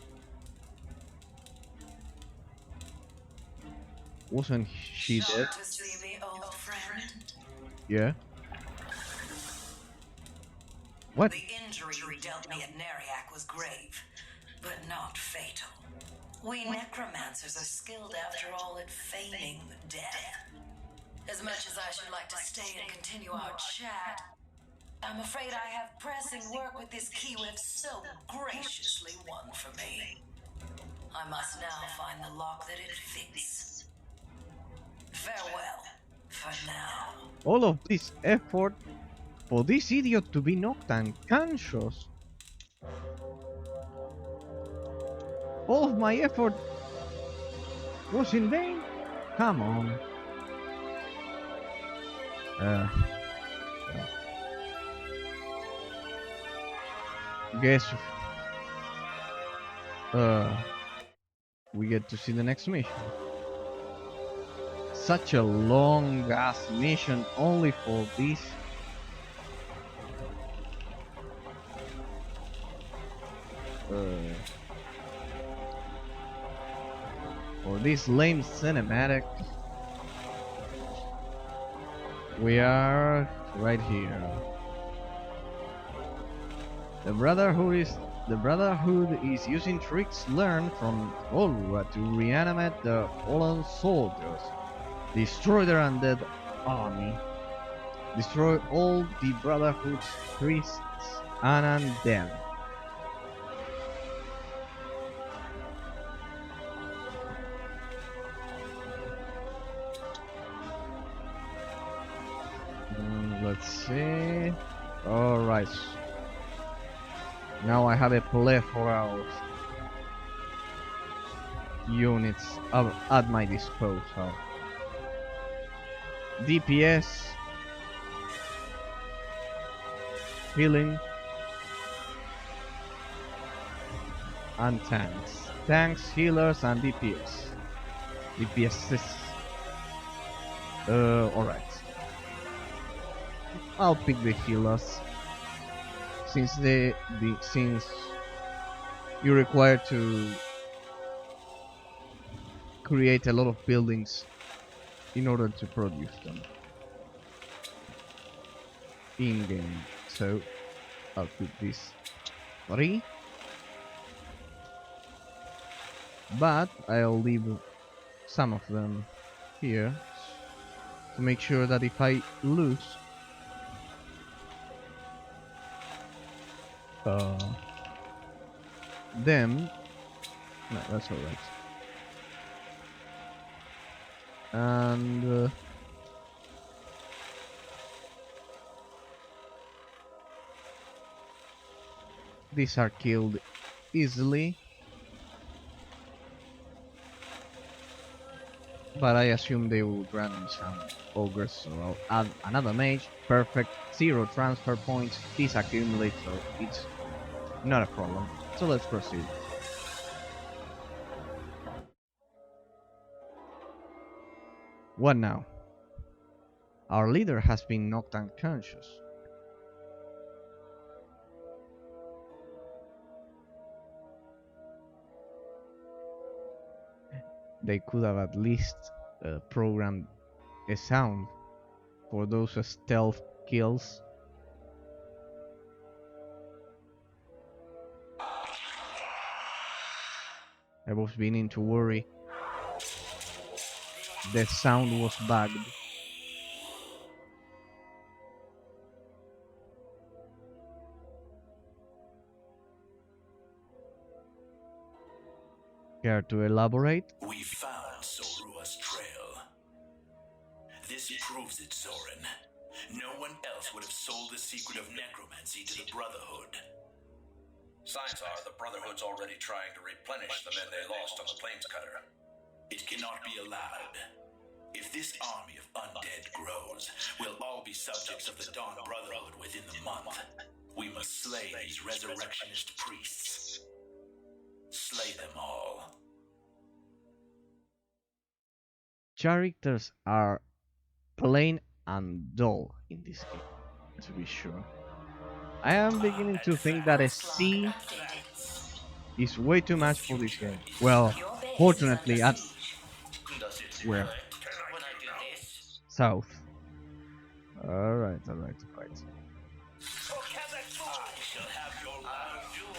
Wasn't she dead? To see me, old friend. Yeah. What? The injury you dealt me at Neriak was grave, but not fatal. We necromancers are skilled after all at feigning death. As much as I should like to stay and continue our chat, I'm afraid I have pressing work with this key you have so graciously won for me. I must now find the lock that it fits. Farewell, for now. All of this effort for this idiot to be knocked unconscious. All of my effort was in vain? Come on. Uh, guess we get to see the next mission. Such a long ass mission only for this. For this lame cinematic. We are right here. The Brotherhood is using tricks learned from Olra to reanimate the fallen soldiers, destroy their undead army, destroy all the Brotherhood's priests and undead. Let's see. Alright. Now I have a plethora of units at my disposal. DPS, healing, and tanks. Tanks, healers, and DPS. DPS. Alright. I'll pick the healers since since you're required to create a lot of buildings in order to produce them in game. So I'll put this 3, but I'll leave some of them here to make sure that if I lose them, no, that's alright. And these are killed easily, but I assume they will grant me some ogres, so I'll add another mage. Perfect, 0 transfer points, these accumulate, so it's not a problem. So let's proceed. What now? Our leader has been knocked unconscious. They could have at least programmed a sound for those stealth kills. I was beginning to worry. The sound was bugged. Care to elaborate? We found Sorua's trail. This proves it, Zoran. No one else would have sold the secret of necromancy to the Brotherhood. Signs are the Brotherhood's already trying to replenish the men they lost on the Plains Cutter. It cannot be allowed. If this army of undead grows, we'll all be subjects of the Dawn Brotherhood within the month. We must slay these resurrectionist priests. Slay them all. Characters are plain and dull in this game, to be sure. I am beginning to think that a C is way too much for this game. Well, fortunately at where? South. Alright.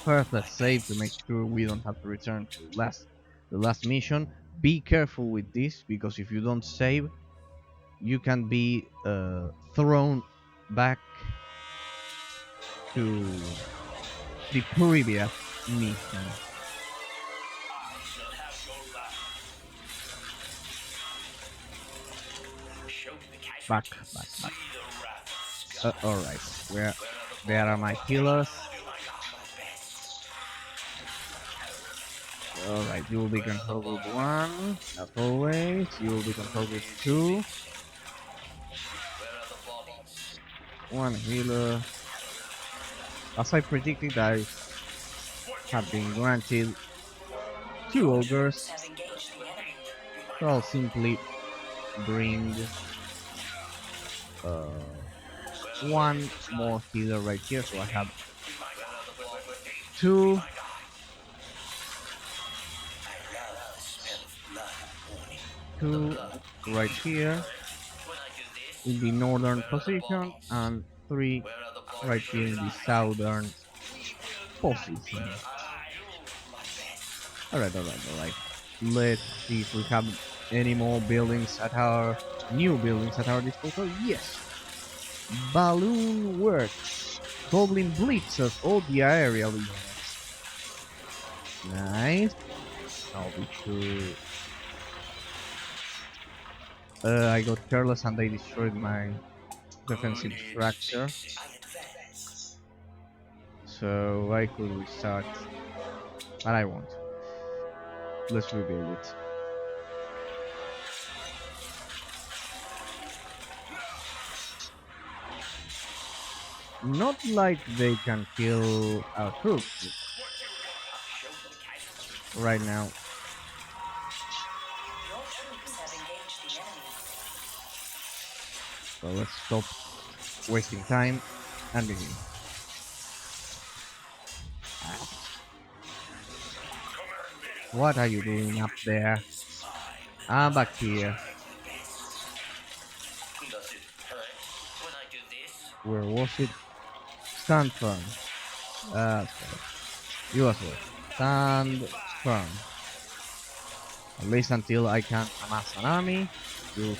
First, let's save to make sure we don't have to return to last the last mission. Be careful with this, because if you don't save, you can be thrown back to the previous mission. I shall have your wrath. Show me the Back, casualties. back, See back. the wrath of Sky. Alright, there are my healers. Do my best. Alright, you will be controlled with one, as always. You will be controlled with two. Where are the bodies? One healer. As I predicted, I have been granted two Your troops ogres. have engaged the enemy. So I'll simply bring one more healer right here. So I have two. Two right here in the northern position, and three right here in the southern position. Alright. Let's see if we have any more buildings at our new buildings at our disposal. Yes. Balloon Works. Goblin Blitzers. Oh, the aerial units. Nice. I'll be too. I got careless and they destroyed my defensive structure. So I could restart. But I won't. Let's rebuild it. Not like they can kill our troops right now. Your troops have engaged the enemy. So let's stop wasting time and begin. What are you doing up there? I'm back here. Does it hurt when I do this? Where was it? Stand firm. That's right. You as well. Stand firm. At least until I can amass an army, you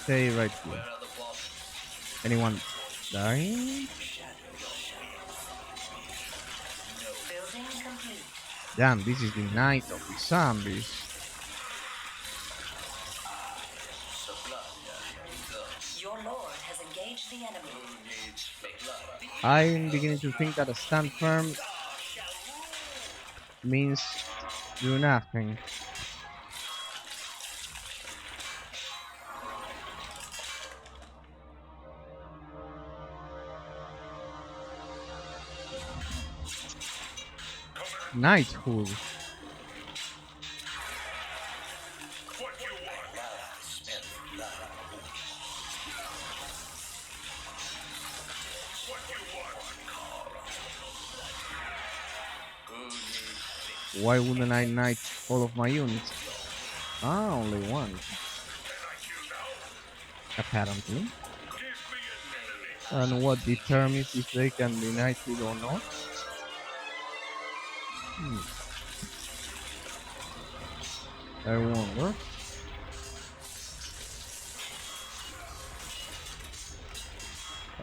stay right here. Anyone dying? Building complete. Damn, this is the night of the zombies. Your lord has engaged the enemy. I'm beginning to think that a stand firm means do nothing. Knighthood. Why wouldn't I knight all of my units? Ah, only one. Apparently. And what determines if they can be knighted or not? I wonder.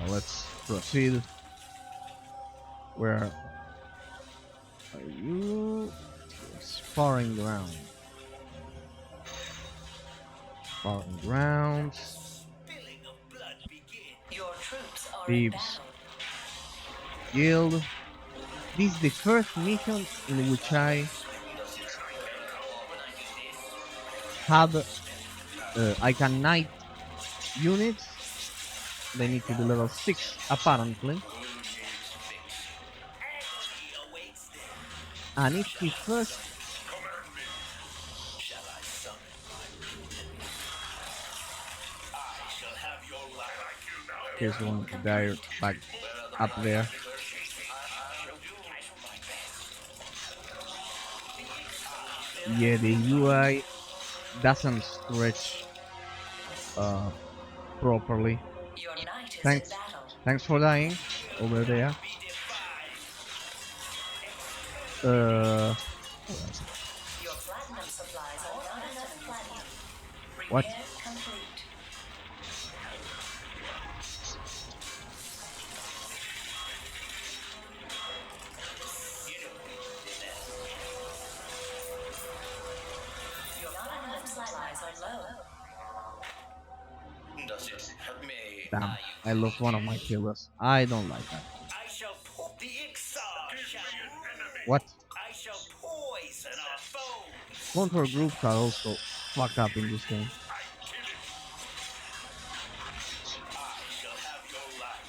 Let's proceed. Where are you? Sparring ground. Sparring grounds. Your troops are in Thieves battle. Guild. This is the first mission in which I have I can knight units. They need to be level 6 apparently. And it's the first he's going to die back up there. Yeah, the UI doesn't stretch properly. Your knight is Thanks. in battle. Thanks for dying over there. Your flat platinum supplies are not enough platinum. What? Repair complete. Your platinum supplies are low. Does it may Damn, I I lost one of my killers. I don't like that. I shall put the Erazowr shall What? I shall poison our foes. Control groups are also fucked up in this game. I kill it. I shall have your life.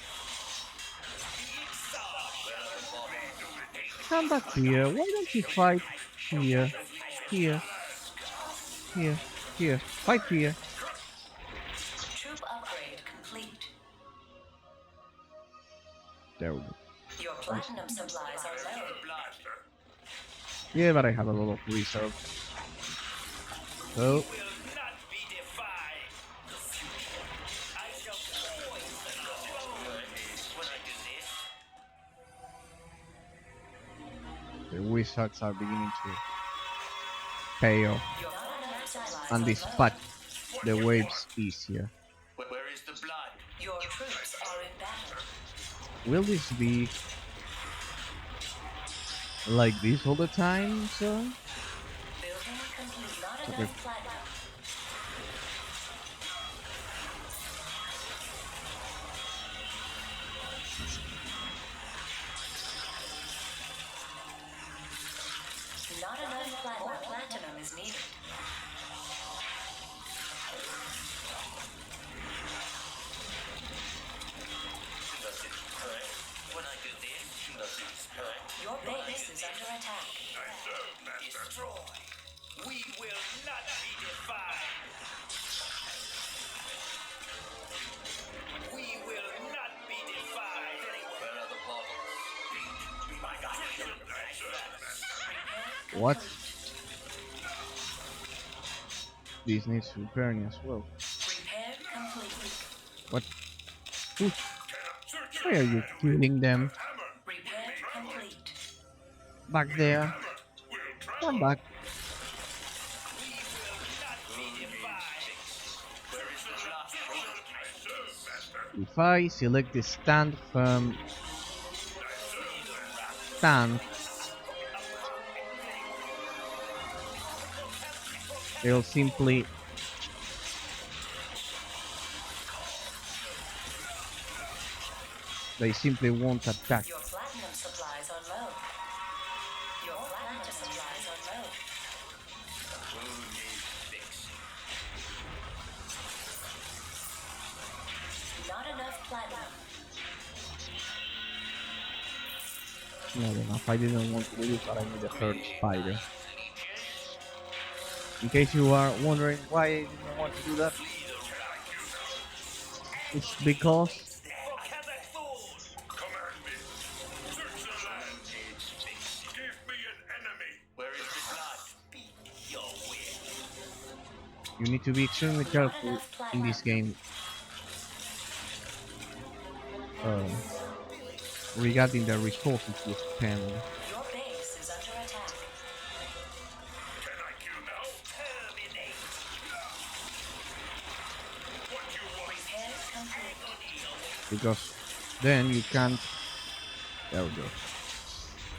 The Erazowr shall Come back here. Why don't you fight here? Here. Here. Here. Fight here. Troop upgrade complete. There we go. Your platinum supplies are low. Yeah, but I have a lot of reserve. So, will not be defied. I shall poison our foes. When I do this, the wizards are beginning to pay off Your platinum supplies and are dispatch low. the waves easier. where is the blood? Your troops are in battle. Will this be like this all the time, so? Building complete. Not Okay. enough platinum. Not enough platinum. More platinum is needed. Does it hurt when I do this? Does it hurt? Your base is under attack. Destroy. We will not be defied. We will not be defied. Where are the bottles? Be my guide. What? This needs repairing as well. Repair complete. What? Ooh. Why are you killing them? Repair complete. Back there. Come back. We will not be defied. Where is the blood? If I select the stand firm stand, they'll simply won't attack. Your platinum supplies are low. Your platinum supplies are low. Who needs fixing? Not enough platinum. Not enough. I didn't want to do this, but I need a third spider. In case you are wondering why I didn't want to do that, it's because Command me. Search the land. Give me an enemy. Where is the blood? Speak your will. you need to be extremely careful in this game regarding the resources you spend. Your base is under attack. Can I kill now? Terminate. What you want? Repair complete. Because then you can't, there we go,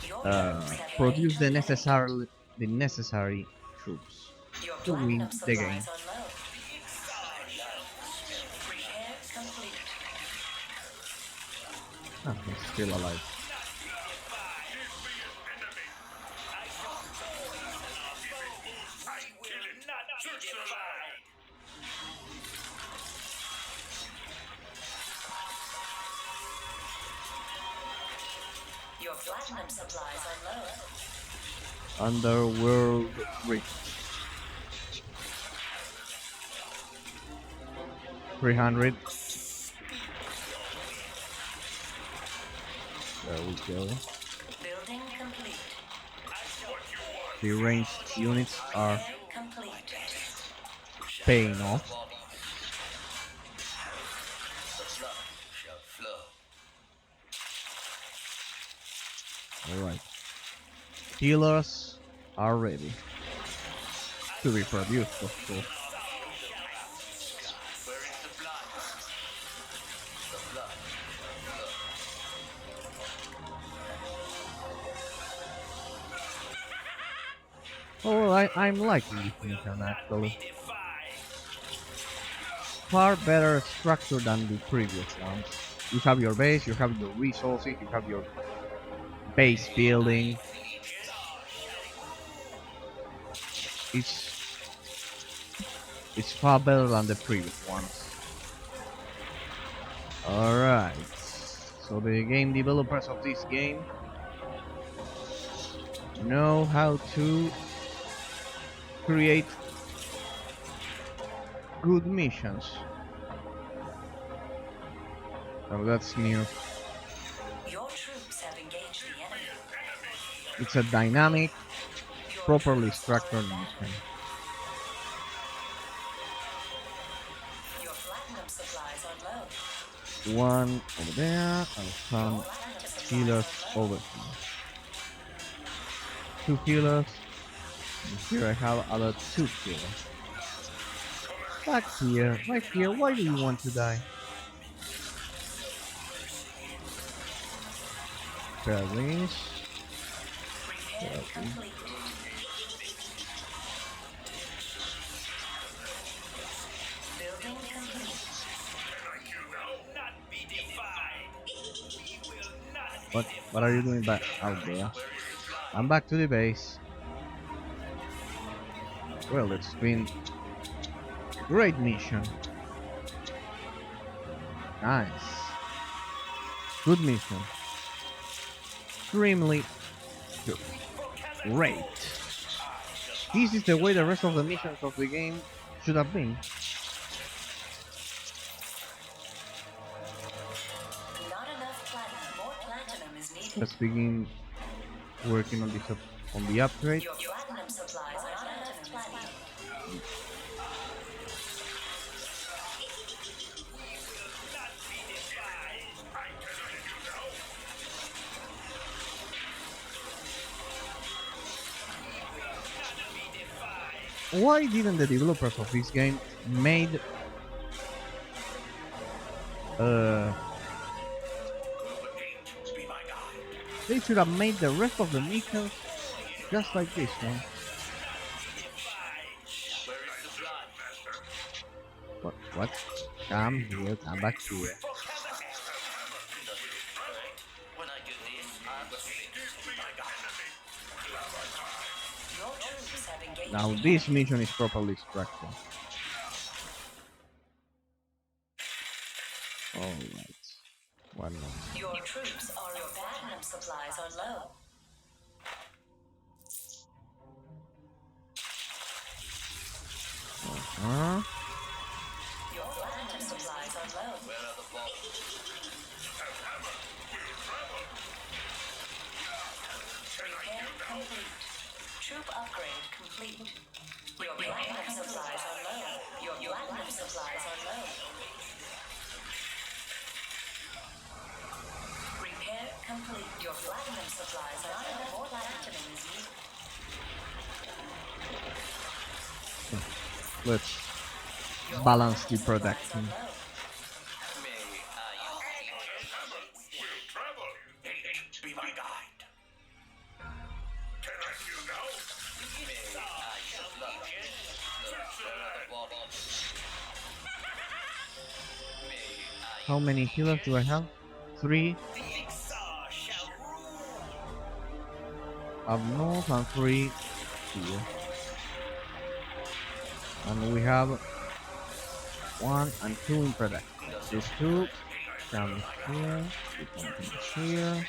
Your troops have produce the gained necessary troops Your to win platinum the supplies game. are low. Repair complete. Ah, he's still alive. Your platinum supplies are low. Underworld Rift. 300. There we go. Building complete. The ranged units are Repair complete. paying off. The blood shall flow. Alright. Healers are ready. to be produced, of course. Where is the blood? The blood. Oh, I'm liking this mission actually. Far better structure than the previous ones. You have your base, you have your resources, you have your base building. It's it's far better than the previous ones. Alright. So the game developers of this game know how to create good missions. So that's new. Your troops have engaged the enemy. It's a dynamic, Your properly troops are structured mission. abandoned. Your platinum supplies are low. One over there and some Platinum supplies healers are low. over here. Two healers. And here I have other two healers. Back here, right here. Why do you want to die? Fairings. Repair complete. Building complete. Not be defied. We will not be What are you doing back out there? I'm back to the base. Well, it's been a great mission. Nice. Good mission. Extremely good. Great. This is the way the rest of the missions of the game should have been. Not enough platinum. More platinum is needed. Let's begin working on this on the upgrade. Your platinum supplies are not enough platinum. Why didn't the developers of this game made they should have made the rest of the missions just like this one. What? Come here, come back here. When I do this, I will fix my God. Your troops have engaged. Now this mission is properly structured. Alright. One more. Your troops are your platinum supplies are low. Huh? Your platinum supplies are low. Where are the vaults? Repair complete. Troop upgrade complete. Your platinum supplies are low. Your platinum supplies are low. Repair complete. Your platinum supplies are not enough. More platinum is needed. Let's balance the production. May travel. Be my guide. Can I you now? May I should love where are the vaults? May I How many healers do I have? 3 Erazowr shall rule. up north and 3 here. And we have 1 and 2 in production. These 2 come here, this one comes here.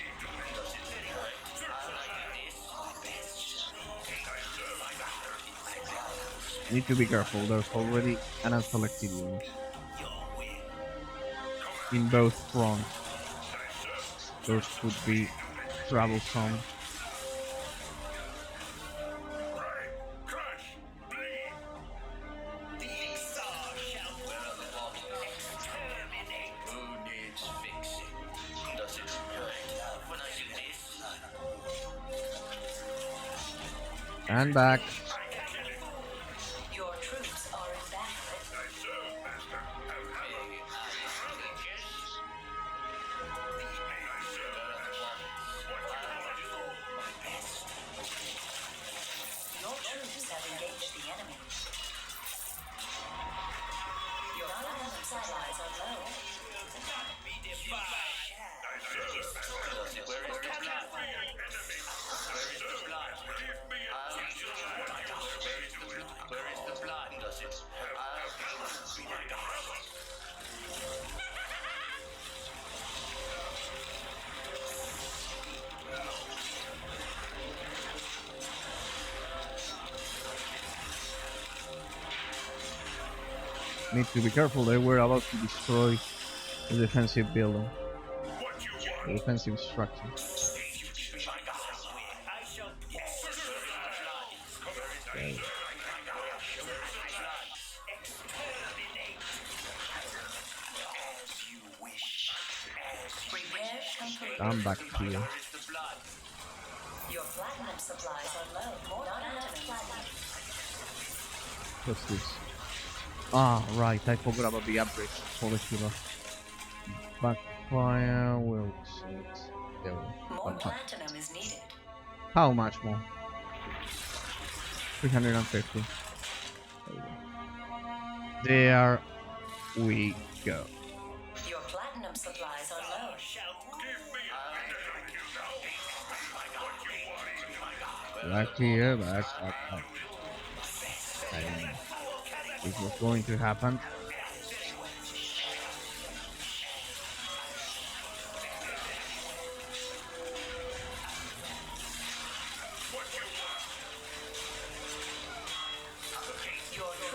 Need to be careful, there's already an unselected unit in both fronts. Those could be troublesome. Crush. Bleed. The Erazowr shall exterminate. Who needs fixing? Does it hurt when I do this? And back. troops have engaged the enemy. Your platinum supplies are low. Be defied. Where is the blood? Where is the blood? Where is the blood? Does it? Need to be careful. They were about to destroy the defensive building, the defensive structure. I shall Okay. exterminate. As you wish. Repair complete. Come back here. Where is the blood? Your platinum supplies are low. More platinum. What's this? Ah, right. I forgot about the upgrades for the killer. Backfire will shoot. There we go. More Fantastic. platinum is needed. How much more? 350. There we go. Your platinum supplies are low. Back here, back. And this was going to happen.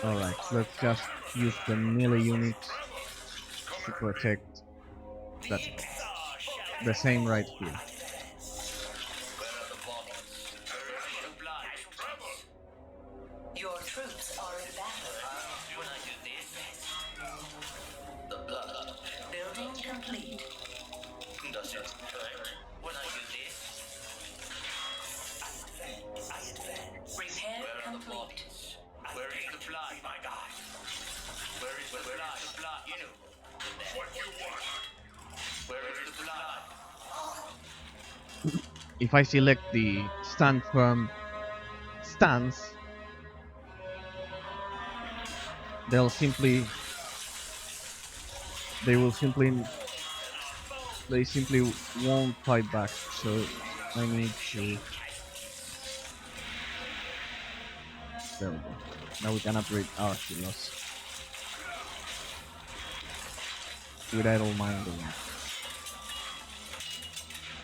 Alright, let's just use the melee units to protect that. The same right here. Where are the bodies? Where is the blood? Your troops are in battle. When I do this, the blood. Building complete. Does it hurt? When I do this, Repair where are the complete. bodies? Where is the blood? My God. Where is the blood? The blood. You know. What you want? Where is the blood? If I select the stand firm stance, they will simply won't fight back. So I need to. There we go. Now we can upgrade our healers with idle minding.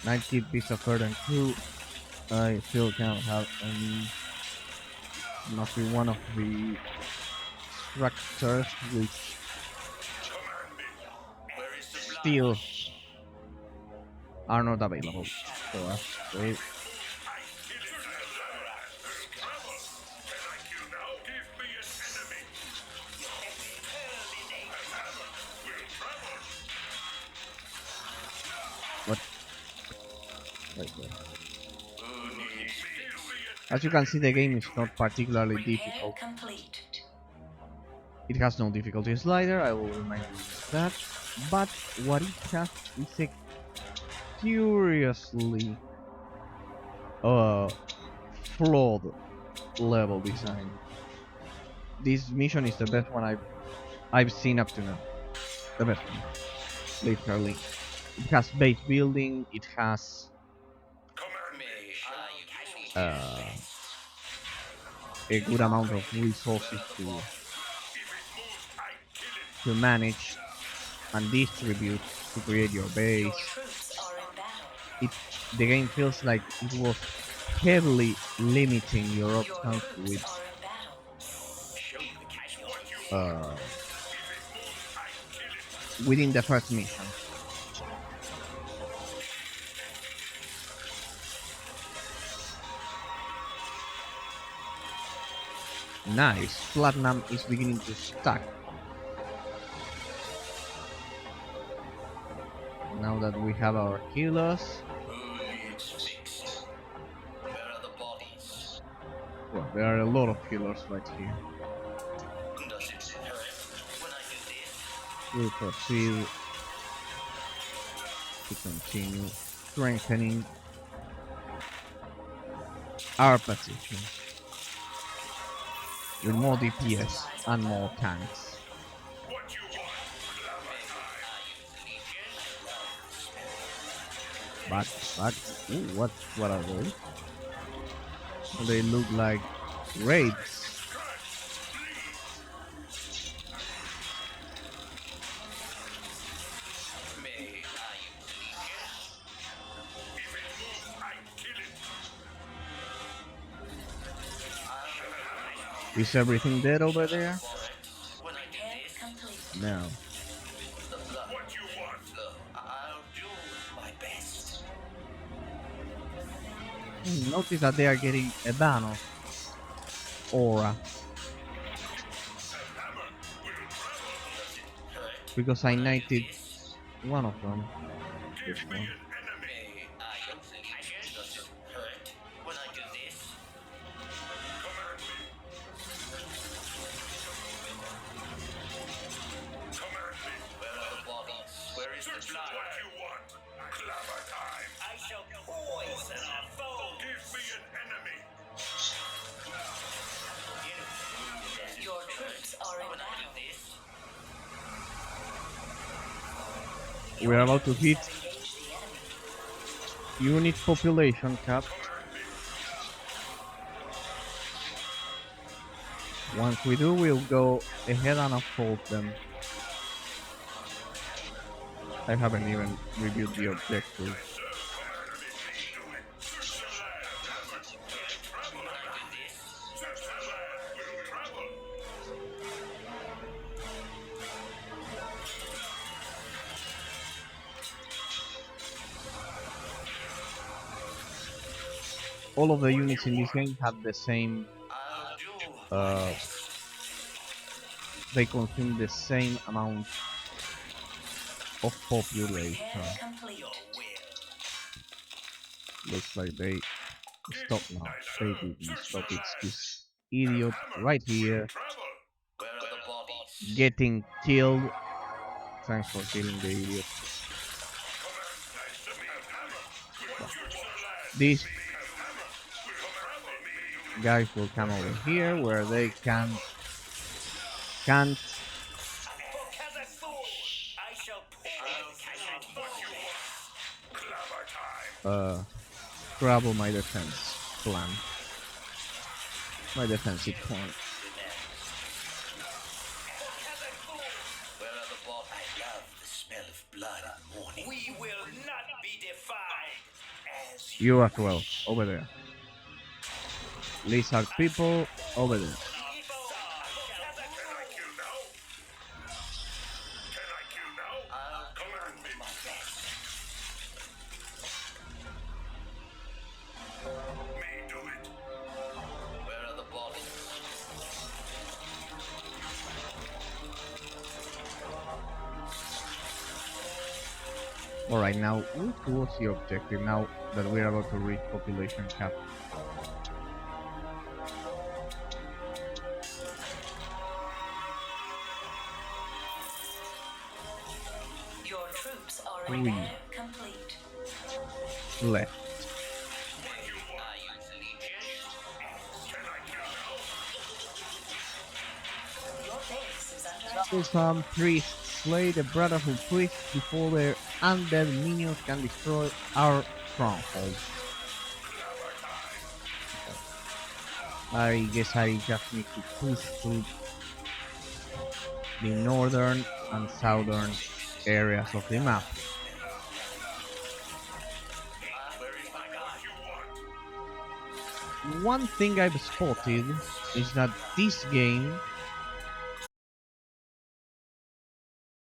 90 piece of earth and crew. I still can't have any. Must be one of the structures which Where is the blood? still are not available for us. Wait. What? Right there. As you can see, the game is not particularly Repair difficult. complete. It has no difficulty slider, I will remind you of that. But what it has is a curiously flawed level design. This mission is the best one I've seen up to now. The best one, literally. It has base building. It has a good amount of resources to manage and distribute to create your base. Your troops are in battle. The game feels like it was heavily limiting your Your options troops with are in battle. within the first mission. Nice, platinum is beginning to stack. Now that we have our healers, Who needs fixed? Where are the bodies? well, there are a lot of healers right here. Does it hurt when I do this? We'll proceed to continue strengthening our position. with more DPS and more tanks. What you want? Back. Ooh, what are they? They look like raids. May I use legion? If it moves, I kill it. Is everything dead over there? When I do Repair this, complete. No. the blood What you want? flow. I'll do my best. Notice that they are getting a ban of aura Hammer will travel. Hurt. because I When I do knighted this, one of them. Give This me one. an enemy. may I use legion? Does it hurt? When I do this, Command me. Command me. where are the bodies? Where is the Search blood? what you want. Clamor time. I shall poison our foes. Give me an enemy. Your troops are in When I do battle. this, We are about to hit Have engaged the enemy. unit population cap. Once we do, we'll go ahead and assault them. I haven't even reviewed the objective. All of the units in this game have the same, I'll do uh, they consume the same amount of population. Repair complete. Looks like they stop now. They didn't stop. It's this idiot right here where are the bodies? getting killed. Thanks for killing the idiot. These guys will come over here where they can't For Kazakhstan, I shall poison our foes. trouble my defense plan. My defensive plan. Where are the bodies? I love the smell of blood in the morning. We will not be defied as You as well, over there. Lizard people, over there. I'll do my best. Where are the bodies? Alright, now move towards the objective now that we're about to reach population cap. Your troops are in Three. battle. Complete. Left. I use legion. Your base is under attack. Some priests slay the Brotherhood priests before their undead minions can destroy our stronghold. I guess I just need to push through the northern and southern areas of the map. Where is my god? One thing I've spotted is that this game